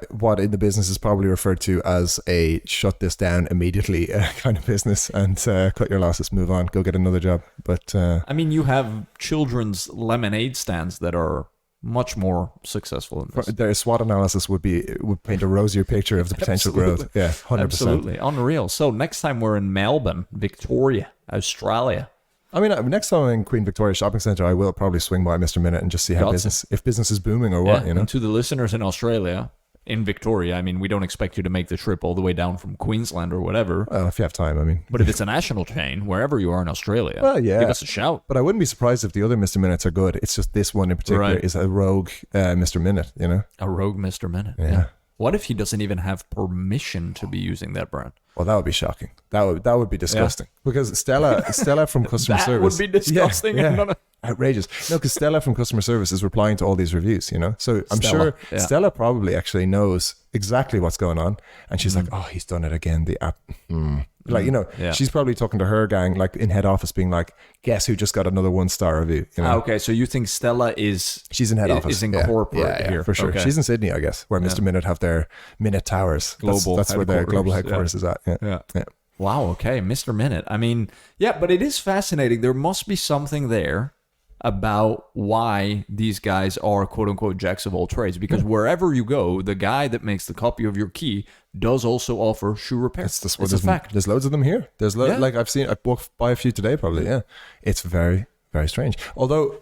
what in the business is probably referred to as a shut this down immediately kind of business and cut your losses, move on, go get another job. But I mean, you have children's lemonade stands that are much more successful in this. Their SWOT analysis would paint a rosier picture of the potential growth. Yeah, 100%. Absolutely. Unreal. So next time we're in Melbourne, Victoria, Australia. I mean, next time I'm in Queen Victoria Shopping Centre, I will probably swing by Mr. Minute and just see how if business is booming or what, And to the listeners in Australia, in Victoria, I mean, we don't expect you to make the trip all the way down from Queensland or whatever. Well, if you have time, I mean. But if it's a national chain, wherever you are in Australia, give us a shout. But I wouldn't be surprised if the other Mr. Minutes are good. It's just this one in particular is a rogue Mr. Minute, A rogue Mr. Minute. Yeah. What if he doesn't even have permission to be using that brand? Well, that would be shocking. That would be disgusting. Because Stella from customer service. That would be disgusting. Yeah. Outrageous. No, because Stella from customer service is replying to all these reviews, So I'm sure Stella probably actually knows exactly what's going on. And she's like, oh, he's done it again. The app. She's probably talking to her gang, like in head office, being like, guess who just got another 1-star review? Okay, so you think Stella she's in head office. Is in corporate here. For sure. Okay. She's in Sydney, I guess, where Mr. Minute have their Minute Towers. That's where their global headquarters is at. Yeah. Wow, okay, Mr. Minute. I mean, but it is fascinating. There must be something there about why these guys are quote-unquote jacks of all trades, because wherever you go, the guy that makes the copy of your key does also offer shoe repair. It's a fact. There's loads of them here. There's like I walked by a few today probably. It's very, very strange. Although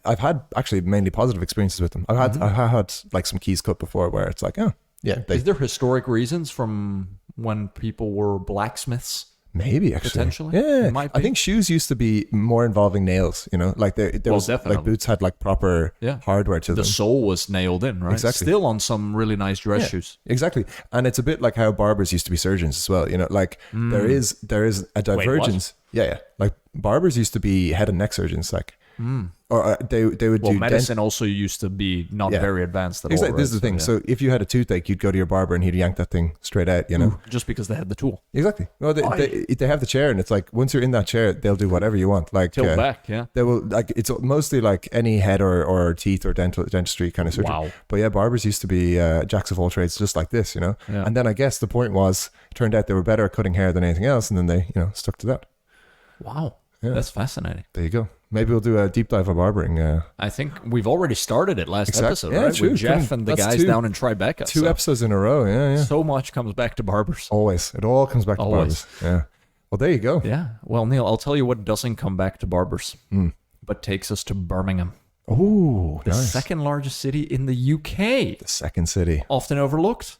I've had actually mainly positive experiences with them. I've had like some keys cut before where it's like, is there historic reasons from when people were blacksmiths? Maybe actually, potentially, yeah. I think shoes used to be more involving nails. Like there was definitely. Like boots had like proper hardware to them. The sole was nailed in, right? Exactly. Still on some really nice dress shoes. Exactly, and it's a bit like how barbers used to be surgeons as well. Like there is a divergence. Yeah. Like barbers used to be head and neck surgeons, like, or they would do medicine also used to be not very advanced at all. Exactly. Right? This is the thing. So if you had a toothache, you'd go to your barber and he'd yank that thing straight out. You know, just because they had the tool. Exactly. Well, they have the chair, and it's like once you're in that chair, they'll do whatever you want. Like tilt back. Yeah. They will like it's mostly like any head or teeth or dentistry kind of surgery. Wow. But yeah, barbers used to be jacks of all trades, just like this. You know. Yeah. And then I guess the point was, it turned out they were better at cutting hair than anything else, and then they stuck to that. Wow. Yeah. That's fascinating. There you go. Maybe we'll do a deep dive of barbering. I think we've already started it last episode, yeah, right? true. With Jeff and the That's guys down in Tribeca. Two episodes in a row. Yeah. So much comes back to barbers. Always. It all comes back to barbers. Yeah. Well, there you go. Yeah. Well, Neil, I'll tell you what doesn't come back to barbers, but takes us to Birmingham. Oh, The nice. second largest city in the UK. The second city. Often overlooked.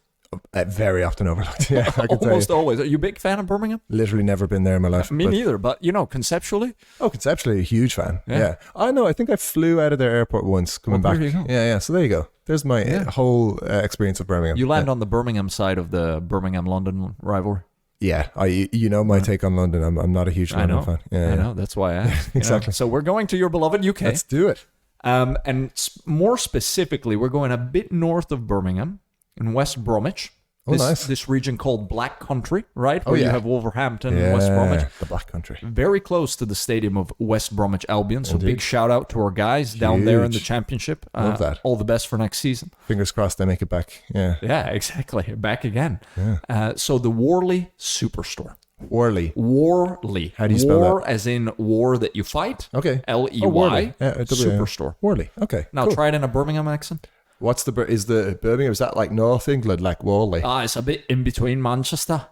Very often overlooked. Yeah, I can Almost tell you. always. Are you a big fan of Birmingham? Literally never been there in my life. Me neither, but conceptually. Oh, conceptually a huge fan. Yeah. Yeah. I know. I think I flew out of their airport once coming back. there you go. Yeah. So there you go. There's my whole experience of Birmingham. You land on the Birmingham side of the Birmingham-London rivalry. Yeah. My take on London. I'm not a huge London fan. Yeah. I know. That's why I asked. Exactly. So we're going to your beloved UK. Let's do it. And more specifically, we're going a bit north of Birmingham in West Bromwich. Nice. This region called Black Country, right? Oh, Where you yeah. have Wolverhampton and West Bromwich. The Black Country. Very close to the stadium of West Bromwich Albion. So big shout out to our guys down there in the championship. Love that. All the best for next season. Fingers crossed they make it back. Yeah. Yeah, exactly. Back again. Yeah. So the Worley Superstore. Worley. Worley. How do you spell war that? as in war that you fight. Okay. L-E-Y. Worley. Yeah, Superstore. Worley. Okay. Now cool. try it in a Birmingham accent. What's is the Birmingham? Is that like North England, like Worley? It's a bit in between Manchester.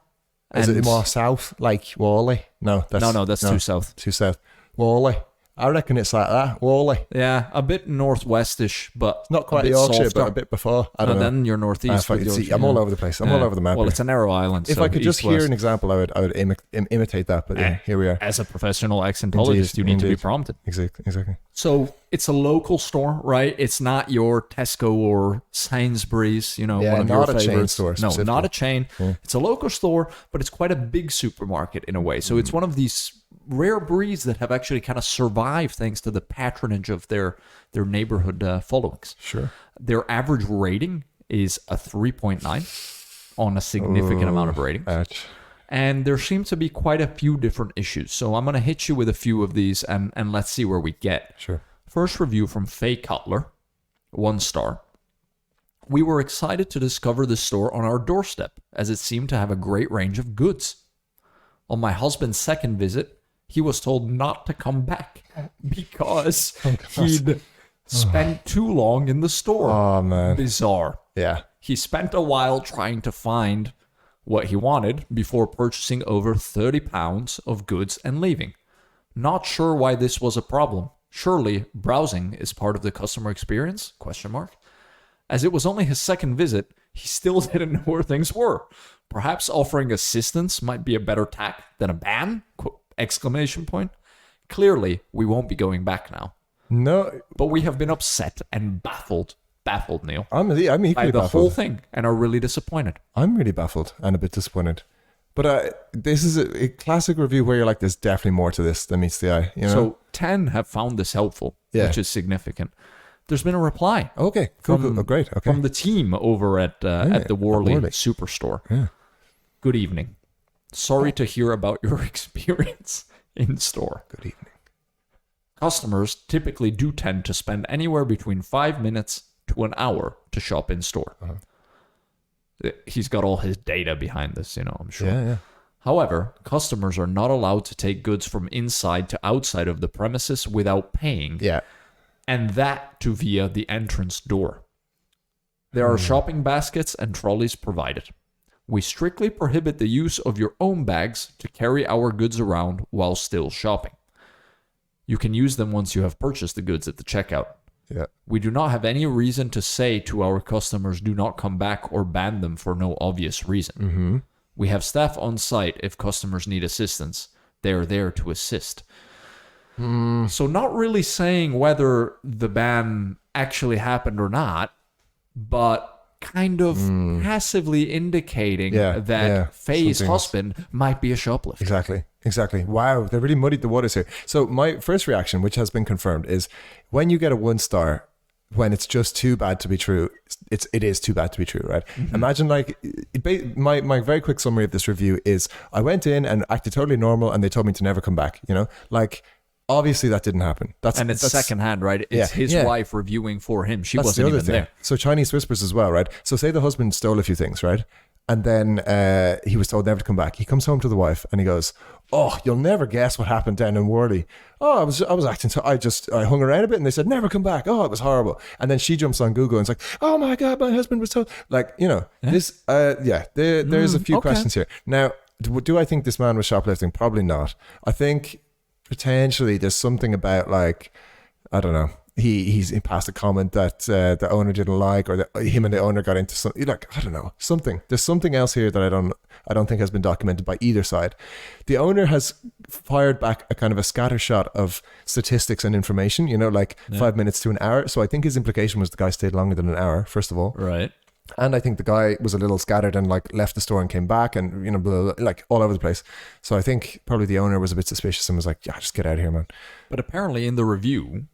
Is it more south, like Worley? No, that's too south. Too south. Worley. I reckon it's like that. Worley. Yeah, a bit northwestish, but Not quite a bit Yorkshire, softer. but a bit before. I don't And know. then you're northeast. With Yorkshire, I'm all over the place. I'm all over the map. Well, here. it's a narrow island. If so I could just hear east-west. an example, I would imitate that. But yeah, here we are. As a professional accentologist, you need to be indeed. prompted. Exactly. So it's a local store, right? It's not your Tesco or Sainsbury's, one of your not a chain favorites. store No, specifically. not a chain. It's a local store, but it's quite a big supermarket in a way. So it's one of these rare breeds that have actually kind of survived thanks to the patronage of their neighborhood followings. Sure. Their average rating is a 3.9 on a significant amount of ratings. Ouch. And there seem to be quite a few different issues. So I'm going to hit you with a few of these and let's see where we get. Sure. First review from Faye Cutler, 1 star. We were excited to discover this store on our doorstep as it seemed to have a great range of goods. On my husband's second visit, he was told not to come back because he'd spent too long in the store. Oh man. Bizarre. Yeah. He spent a while trying to find what he wanted before purchasing over 30 pounds of goods and leaving. Not sure why this was a problem. Surely browsing is part of the customer experience? ? As it was only his second visit, he still didn't know where things were. Perhaps offering assistance might be a better tack than a ban? ! Clearly, we won't be going back now. No, But we have been upset and baffled, Neil, I'm equally by the baffled. whole thing and are really disappointed. I'm really baffled and a bit disappointed. But this is a classic review where you're like, there's definitely more to this than meets the eye. You know? So 10 have found this helpful, Yeah. which is significant. There's been a reply okay, cool. from- Oh, great. Okay. from the team over at the Worley Superstore. Yeah. Good evening. Sorry to hear about your experience in store. Good evening. Customers typically do tend to spend anywhere between 5 minutes to an hour to shop in store. He's got all his data behind this, I'm sure. Yeah. However, customers are not allowed to take goods from inside to outside of the premises without paying, Yeah. and that to via the entrance door. There are shopping baskets and trolleys provided. We strictly prohibit the use of your own bags to carry our goods around while still shopping. You can use them once you have purchased the goods at the checkout. Yeah. We do not have any reason to say to our customers do not come back or ban them for no obvious reason. Mm-hmm. We have staff on site if customers need assistance. They are there to assist. So not really saying whether the ban actually happened or not, but kind of passively indicating that Faye's husband might be a shoplifter. Exactly. Wow, they really muddied the waters here. So my first reaction, which has been confirmed, is when you get a 1 star, when it's just too bad to be true, it is too bad to be true, right? Imagine like my very quick summary of this review is I went in and acted totally normal and they told me to never come back, you know? Like obviously that didn't happen. That's secondhand, right? It's his wife reviewing for him. She wasn't even there. So Chinese whispers as well, right? So say the husband stole a few things, right? And then he was told never to come back. He comes home to the wife and he goes, "Oh, you'll never guess what happened down in Worley. Oh, I was acting so I hung around a bit and they said never come back. Oh, it was horrible." And then she jumps on Google and it's like, "Oh my God, my husband was told." Like, you know, this there's a few questions here. Now, do I think this man was shoplifting? Probably not. I think potentially there's something about like, I don't know. He passed a comment that the owner didn't like, or that him and the owner got into something. Like, I don't know, something. There's something else here that I don't think has been documented by either side. The owner has fired back a kind of a scattershot of statistics and information. You know, like 5 minutes to an hour. So I think his implication was the guy stayed longer than an hour. First of all, right. And I think the guy was a little scattered and like left the store and came back and, you know, blah, blah, like all over the place. So I think probably the owner was a bit suspicious and was like, "Yeah, just get out of here, man." But apparently in the review,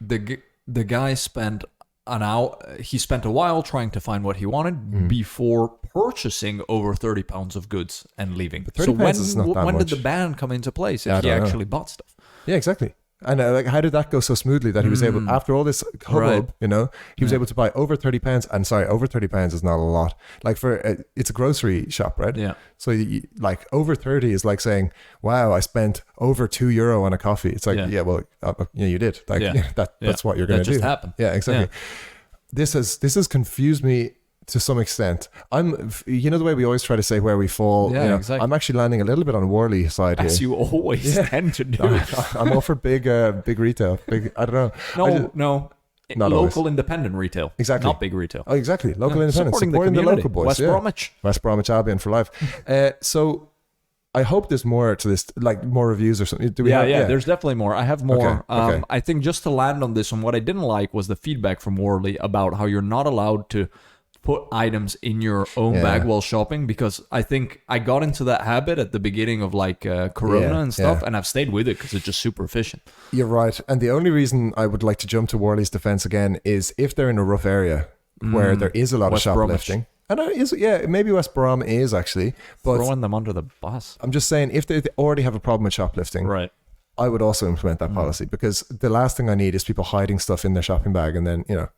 the guy spent an hour. He spent a while trying to find what he wanted before purchasing over 30 pounds of goods and leaving. But 30 pounds is not that when much. did the ban come into place if he actually bought stuff? Yeah, exactly. And like, how did that go so smoothly that he was able, after all this hubbub, you know, he was able to buy over 30 pounds. And sorry, over 30 pounds is not a lot. Like for, it's a grocery shop, right? Yeah. So like over 30 is like saying, "Wow, I spent over €2 on a coffee." It's like, well, you did. Like that's what you're going to do. That just happened. Yeah, exactly. Yeah. This has confused me to some extent. You know the way we always try to say where we fall. Yeah, you know, exactly. I'm actually landing a little bit on Worley side As here. you always tend to do. I'm all for big retail. I don't know. No. Not local independent retail. Exactly. Not big retail. Oh, exactly. Local independent. Supporting the local boys. West Bromwich Albion for life. So I hope there's more to this, like more reviews or something. Do we have? Yeah, there's definitely more. I have more. Okay. I think just to land on this one, what I didn't like was the feedback from Worley about how you're not allowed to put items in your own bag while shopping, because I think I got into that habit at the beginning of like Corona and stuff, and I've stayed with it because it's just super efficient. You're right. And the only reason I would like to jump to Worley's defense again is if they're in a rough area where there is a lot of shoplifting. And maybe West Brom is actually, but throwing them under the bus. I'm just saying, if they already have a problem with shoplifting, right, I would also implement that policy, because the last thing I need is people hiding stuff in their shopping bag and then, you know,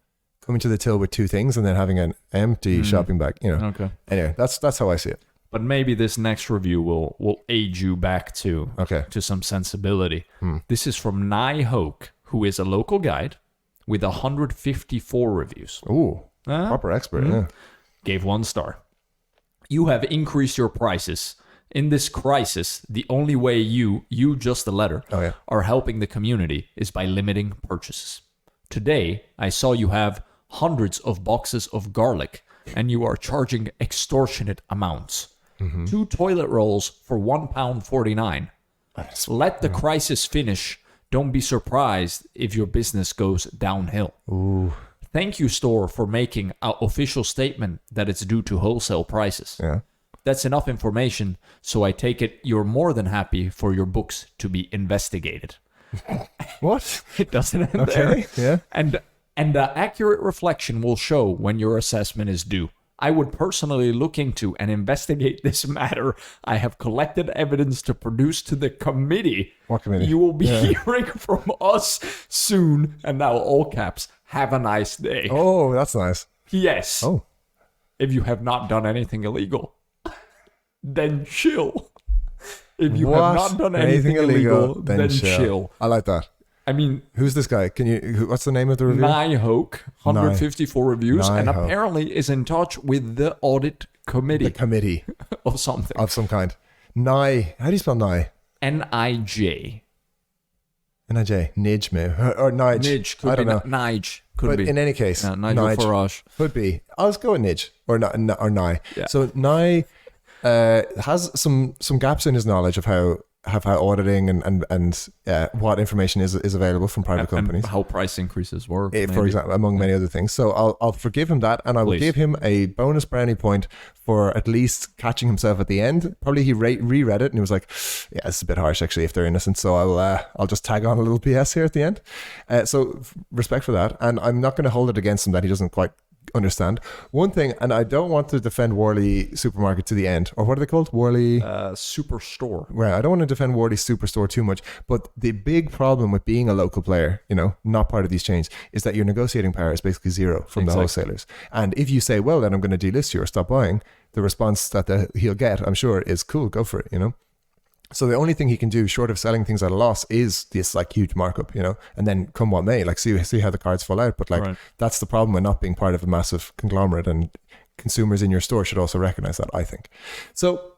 coming to the till with 2 things and then having an empty shopping bag, you know. Okay. Anyway, that's how I see it. But maybe this next review will aid you back to some sensibility. This is from Nai Hoke, who is a local guide with 154 reviews. Ooh, proper expert. Yeah. Gave 1 star. "You have increased your prices. In this crisis, the only way you just the letter, are helping the community is by limiting purchases. Today, I saw you have hundreds of boxes of garlic, and you are charging extortionate amounts. 2 toilet rolls for £1.49. Let the crisis finish. Don't be surprised if your business goes downhill. Ooh. Thank you, store, for making an official statement that it's due to wholesale prices. Yeah. That's enough information, so I take it you're more than happy for your books to be investigated." What? It doesn't end there. Yeah. And the accurate reflection will show when your assessment is due. I would personally look into and investigate this matter. I have collected evidence to produce to the committee. What committee? You will be hearing from us soon. And now all caps. Have a nice day. Oh, that's nice. Yes. Oh. If you have not done anything illegal, then chill. If you have not done anything illegal, then chill. I like that. I mean, who's this guy? What's the name of the review? Nai Hoke, 154 reviews, and Hoke. apparently is in touch with the audit committee. The committee. Of something. Of some kind. Nai. How do you spell Nai? N-I-J. N-I-J. Nij, maybe. Or Nige. Nij. I don't know. Nige. Could but be. In any case. Yeah, Nigel Farage. Could be. I'll go with Nij. Or Nai. Yeah. So Nai has some gaps in his knowledge of how have had auditing and what information is available from private companies. And how price increases work. For example, among many other things. So I'll forgive him that, and I will give him a bonus brownie point for at least catching himself at the end. Probably he reread it and he was like, yeah, it's a bit harsh actually if they're innocent, so I'll just tag on a little PS here at the end. So respect for that, and I'm not going to hold it against him that he doesn't quite understand. One thing, and I don't want to defend Worley Supermarket to the end, or what are they called? Worley Superstore. Right, I don't want to defend Worley Superstore too much, but the big problem with being a local player, not part of these chains, is that your negotiating power is basically zero from the wholesalers. And if you say, well, then I'm going to delist you or stop buying, the response that he'll get, I'm sure, is cool, go for it, So the only thing he can do, short of selling things at a loss, is this like huge markup, and then come what may, like see how the cards fall out. But like That's the problem with not being part of a massive conglomerate, and consumers in your store should also recognize that, I think. So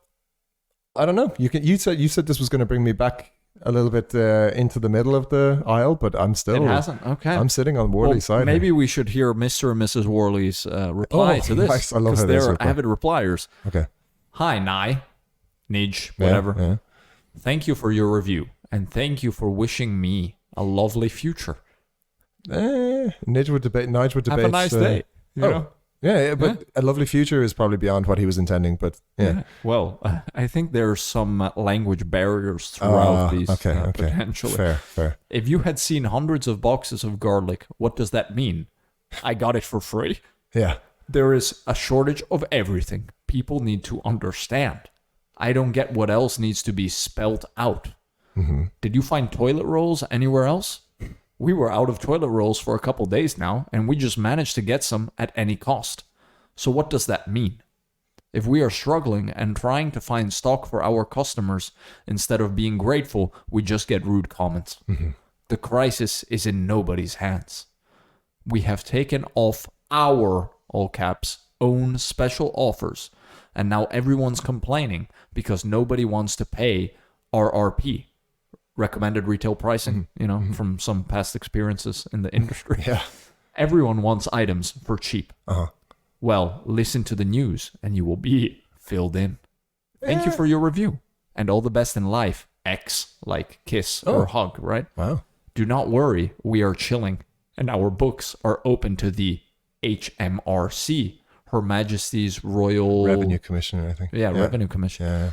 I don't know. You said this was going to bring me back a little bit into the middle of the aisle, but I'm still. It hasn't. Okay. I'm sitting on Worley's side. Maybe we should hear Mr. and Mrs. Worley's reply to this. Nice. I love how they're avid repliers. Okay. Hi, Nige, whatever. Yeah. Thank you for your review, and thank you for wishing me a lovely future. Nige would debate. Have a nice day. Yeah, but a lovely future is probably beyond what he was intending. But yeah. Well, I think there's some language barriers throughout these potentially. Fair. If you had seen hundreds of boxes of garlic, what does that mean? I got it for free. Yeah. There is a shortage of everything. People need to understand. I don't get what else needs to be spelt out. Mm-hmm. Did you find toilet rolls anywhere else? We were out of toilet rolls for a couple days now, and we just managed to get some at any cost. So what does that mean? If we are struggling and trying to find stock for our customers, instead of being grateful, we just get rude comments. Mm-hmm. The crisis is in nobody's hands. We have taken off our, all caps, own special offers, and now everyone's complaining because nobody wants to pay RRP, recommended retail pricing, from some past experiences in the industry. Yeah. Everyone wants items for cheap. Uh-huh. Well, listen to the news and you will be filled in. Thank you for your review, and all the best in life. X, like kiss or hug, right? Wow. Do not worry, we are chilling, and our books are open to the HMRC, Her Majesty's Royal... Revenue Commissioner, I think. Yeah, Revenue Commission. Yeah.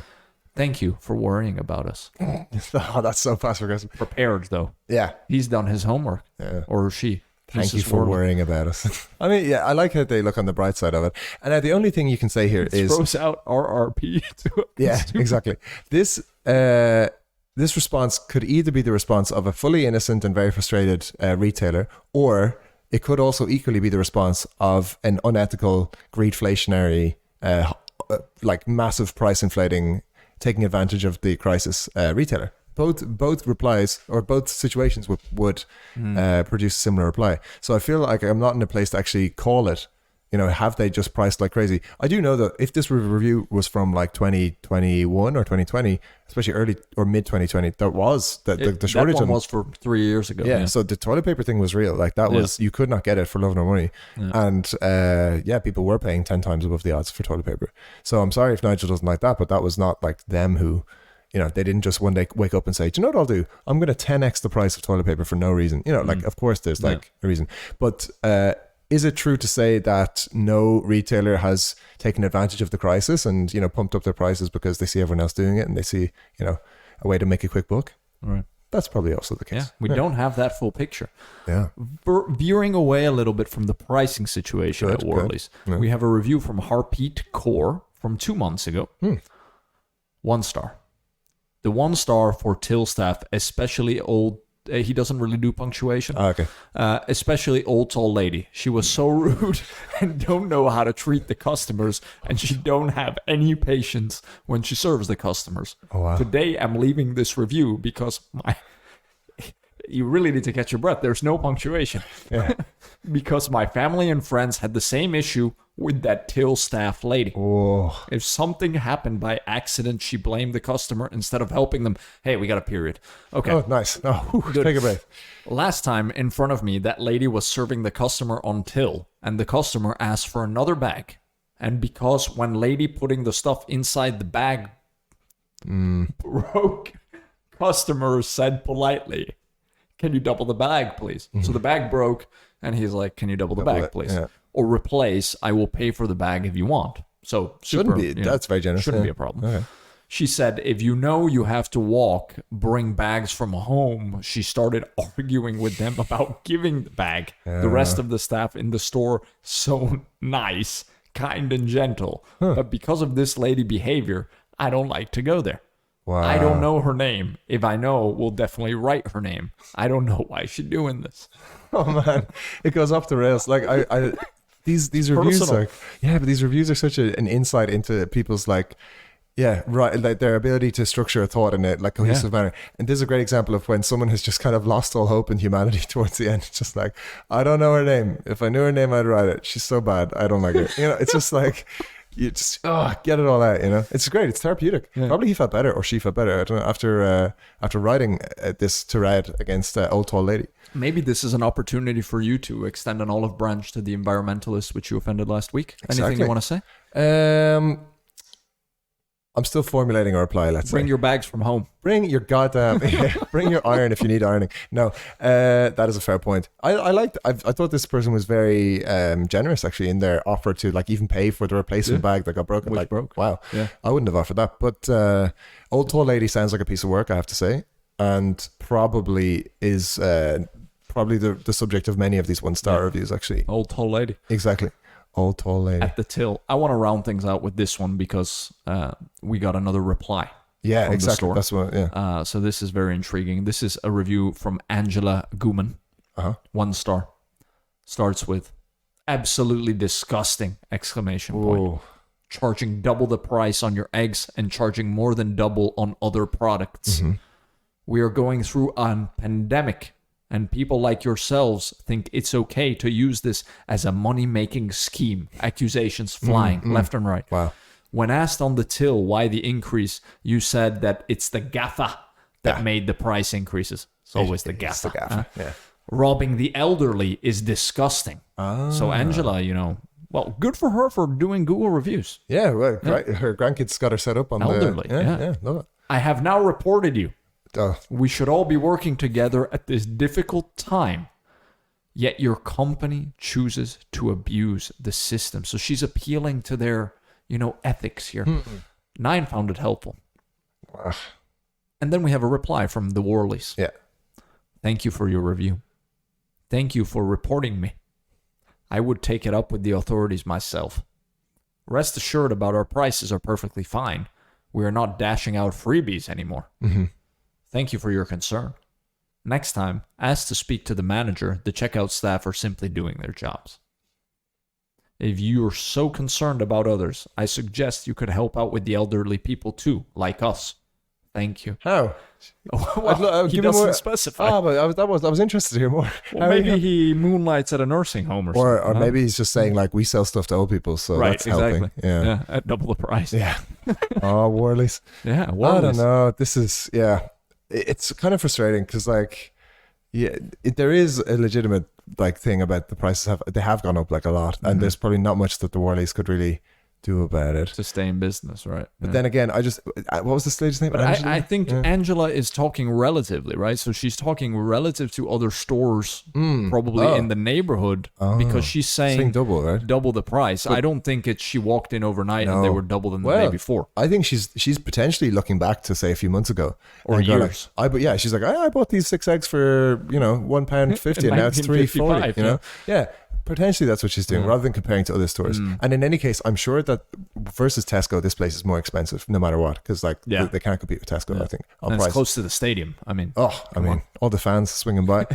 Thank you for worrying about us. That's so fast progressive. Prepared, though. Yeah. He's done his homework. Yeah. Or she. Thank you for worrying about us. I mean, yeah, I like how they look on the bright side of it. And the only thing you can say here is... throws out RRP to Yeah, exactly. This response could either be the response of a fully innocent and very frustrated retailer, or it could also equally be the response of an unethical, greedflationary, like massive price inflating, taking advantage of the crisis retailer. Both replies or both situations would produce a similar reply. So I feel like I'm not in a place to actually call it. Have they just priced like crazy? I do know that if this review was from like 2021 or 2020, especially early or mid 2020, there was the shortage. That one was for 3 years ago. Yeah, so the toilet paper thing was real. Like that was, you could not get it for love nor money. Yeah. And people were paying 10 times above the odds for toilet paper. So I'm sorry if Nigel doesn't like that, but that was not like them who... they didn't just one day wake up and say, do you know what I'll do? I'm going to 10x the price of toilet paper for no reason. Of course there's a reason. But is it true to say that no retailer has taken advantage of the crisis and, pumped up their prices because they see everyone else doing it and they see, a way to make a quick buck? Right. That's probably also the case. Yeah, we don't have that full picture. Yeah. Veering away a little bit from the pricing situation at Worley's, we have a review from Harpreet Kaur from 2 months ago. 1 star. The 1 star for till staff, especially old. He doesn't really do punctuation. Okay. Especially old tall lady. She was so rude and don't know how to treat the customers, and she don't have any patience when she serves the customers. Oh, wow. Today I'm leaving this review because you really need to catch your breath. There's no punctuation. Yeah. Because my family and friends had the same issue with that till staff lady. Oh. If something happened by accident, she blamed the customer instead of helping them. Hey, we got a period. Okay. Oh, nice. Oh, take a breath. Last time in front of me, that lady was serving the customer on till, and the customer asked for another bag. And because when lady putting the stuff inside the bag broke customer said politely, "Can you double the bag, please?" So the bag broke, and he's like, "Can you double the bag, please?" Yeah. Or replace, "I will pay for the bag if you want." So Shouldn't be. That's very generous. Shouldn't be a problem. Okay. She said, "If you know you have to walk, bring bags from home." She started arguing with them about giving the bag. The rest of the staff in the store, so nice, kind and gentle. But because of this lady behavior, I don't like to go there. Wow. I don't know her name. If I know, we'll definitely write her name. I don't know why she's doing this. Oh man, it goes off the rails. Like these reviews are, but these reviews are such an insight into people's like their ability to structure a thought in a like cohesive manner. And this is a great example of when someone has just kind of lost all hope in humanity towards the end. It's just like, I don't know her name. If I knew her name, I'd write it. She's so bad. I don't like her. It's just like, you just get it all out. It's great. It's therapeutic. Probably he felt better or she felt better. I don't know, after writing this tirade against Old Tall Lady. Maybe this is an opportunity for you to extend an olive branch to the environmentalists which you offended last week. Exactly. Anything you want to say? I'm still formulating a reply. Let's bring your bags from home. Bring your goddamn. Bring your iron if you need ironing. No, that is a fair point. I thought this person was very generous actually in their offer to like even pay for the replacement bag that got broken. Which broke. Wow. Yeah. I wouldn't have offered that. But Old Tall Lady sounds like a piece of work, I have to say, and probably is probably the subject of many of these 1-star reviews actually. Old Tall Lady. Exactly. Old Tall Lady. At the till. I want to round things out with this one because we got another reply. Yeah, from exactly. The store. That's what. Yeah. So this is very intriguing. This is a review from Angela Guman. 1 star. Starts with absolutely disgusting ! Whoa. Charging double the price on your eggs and charging more than double on other products. Mm-hmm. We are going through a pandemic. And people like yourselves think it's okay to use this as a money-making scheme. Accusations flying left and right. Wow. When asked on the till why the increase, you said that it's the gaffer that made the price increases. It's always the gaffer. It's the gaffer. Yeah. Robbing the elderly is disgusting. So Angela, well, good for her for doing Google reviews. Yeah, well, her grandkids got her set up on elderly. Yeah, love it. I have now reported you. We should all be working together at this difficult time. Yet your company chooses to abuse the system. So she's appealing to their, ethics here. 9 found it helpful. And then we have a reply from the Worleys. Yeah. Thank you for your review. Thank you for reporting me. I would take it up with the authorities myself. Rest assured about our prices are perfectly fine. We are not dashing out freebies anymore. Mm-hmm. Thank you for your concern. Next time, ask to speak to the manager. The checkout staff are simply doing their jobs. If you're so concerned about others, I suggest you could help out with the elderly people too, like us. Thank you. How? Well, he doesn't specify. But I was interested to hear more. Well, maybe he moonlights at a nursing home or something. Or maybe he's just saying like we sell stuff to old people, so that's helping. Yeah, at double the price. Yeah. Oh, Worleys. Yeah, Worleys. I don't know. This is it's kind of frustrating because there is a legitimate thing about the prices they have gone up a lot, and there's probably not much that the Worleys could really do about it to stay in business, right? But then again, what was this lady's name? I think Angela is talking relatively, right? So she's talking relative to other stores, probably in the neighborhood, because she's saying double, right? Double the price. But I don't think she walked in overnight and they were double than the day before. I think she's potentially looking back to say a few months ago or years. She's like, I bought these 6 eggs for £1.50 and now it's $3.40. Yeah. Potentially that's what she's doing rather than comparing to other stores. And in any case, I'm sure that versus Tesco, this place is more expensive no matter what because they can't compete with Tesco, I think. And it's close to the stadium. I mean, all the fans swinging by.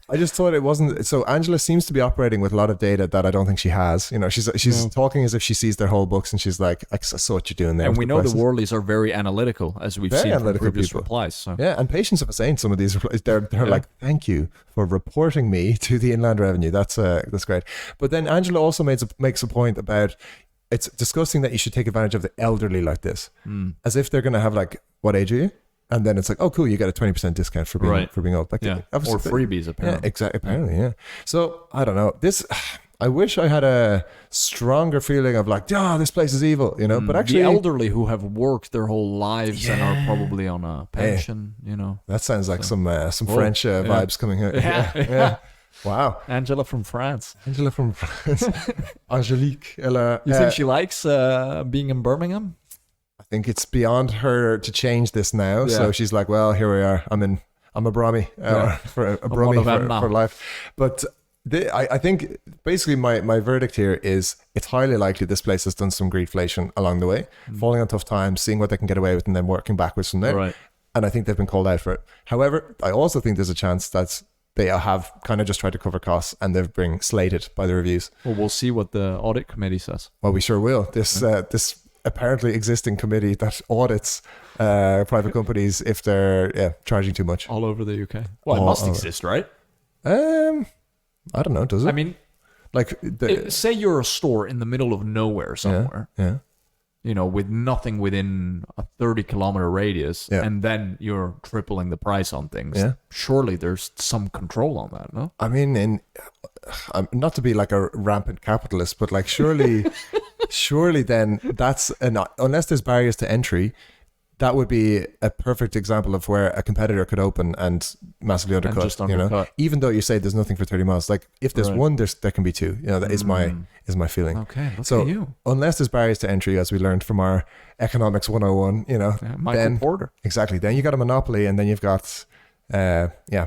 I just thought it wasn't. So Angela seems to be operating with a lot of data that I don't think she has. She's talking as if she sees their whole books and she's like, I saw what you're doing there. And we know the Worleys are very analytical, as we've seen from previous people. Replies. So. Yeah, and patience of a saint. Some of these replies, they're like, thank you for reporting me to the Inland Revenue. That's great. But then Angela also makes a point about it's disgusting that you should take advantage of the elderly like this, as if they're going to have what age are you? And then it's like, oh, cool, you get a 20% discount for being old. Or freebies, apparently. Yeah, exactly. Apparently, yeah. So, I don't know. I wish I had a stronger feeling of like, this place is evil, you know. But actually, the elderly who have worked their whole lives and are probably on a pension, you know. That sounds like some French vibes coming out. Yeah. Wow. Angela from France. Angelique. You think she likes being in Birmingham? I think it's beyond her to change this now. So she's like, well, here we are. I'm a Brahmi for life. But I think basically my verdict here is it's highly likely this place has done some greedflation along the way, falling on tough times, seeing what they can get away with, and then working backwards from there. Right. And I think they've been called out for it. However, I also think there's a chance that they have kind of just tried to cover costs and they've been slated by the reviews. Well, we'll see what the audit committee says. Well, we sure will. This apparently existing committee that audits private companies if they're charging too much. All over the UK. Well, it must exist, right? I don't know, does it? I mean, like, say you're a store in the middle of nowhere somewhere. Yeah. You know, with nothing within a 30-kilometer radius, and then you're tripling the price on things. Yeah. Surely there's some control on that, no? I mean, not to be like a rampant capitalist, but like surely then that's unless there's barriers to entry, that would be a perfect example of where a competitor could open and massively undercut. And just undercut. You know, even though you say there's nothing for 30 miles, like if there's one, there can be two. You know, that is my feeling. Okay, look at you. Unless there's barriers to entry, as we learned from our economics 101, you know, Michael Porter. Exactly. Then you got a monopoly, and then you've got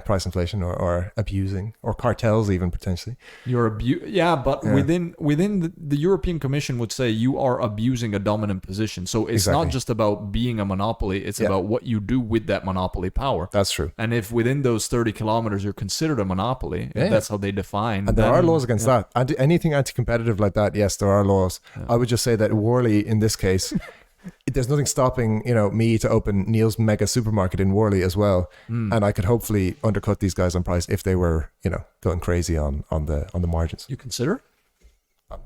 price inflation or abusing or cartels even potentially. But within the European Commission would say you are abusing a dominant position. So it's not just about being a monopoly, it's about what you do with that monopoly power. That's true. And if within those 30 kilometers you're considered a monopoly, if that's how they define. And there are laws against that. Anything anti-competitive like that, yes, there are laws. Yeah. I would just say that Worley in this case there's nothing stopping, me to open Neil's mega supermarket in Worley as well, and I could hopefully undercut these guys on price if they were, going crazy on the margins. You consider?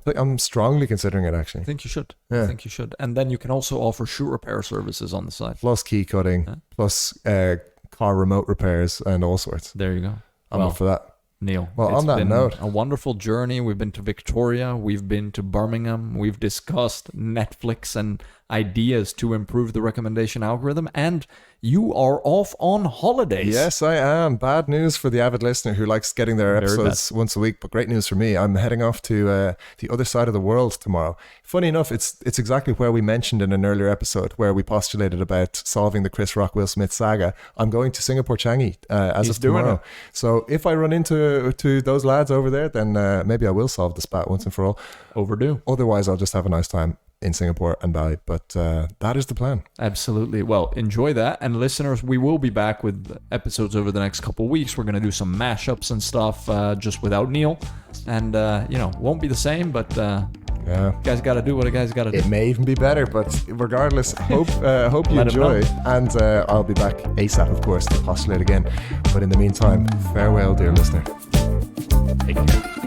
I'm strongly considering it actually. I think you should. Yeah. I think you should. And then you can also offer shoe repair services on the side. Plus key cutting, plus car remote repairs and all sorts. There you go. I'm up for that. Neil, well, on that note, a wonderful journey. We've been to Victoria, we've been to Birmingham, we've discussed Netflix and ideas to improve the recommendation algorithm, and you are off on holidays. Yes, I am. Bad news for the avid listener who likes getting their episodes once a week, but great news for me. I'm heading off to the other side of the world tomorrow. Funny enough, it's exactly where we mentioned in an earlier episode where we postulated about solving the Chris Rock Will Smith saga. I'm going to Singapore Changi as of tomorrow. So if I run into those lads over there, then maybe I will solve the spat once and for all. Overdue. Otherwise, I'll just have a nice time in Singapore and Bali, but that is the plan. Absolutely. Well, enjoy that. And listeners, we will be back with episodes over the next couple of weeks. We're going to do some mashups and stuff just without Neil. And, won't be the same, but guys got to do what a guy's got to do. It may even be better, but regardless, hope you enjoy. And I'll be back ASAP, of course, to postulate again. But in the meantime, farewell, dear listener. Take care.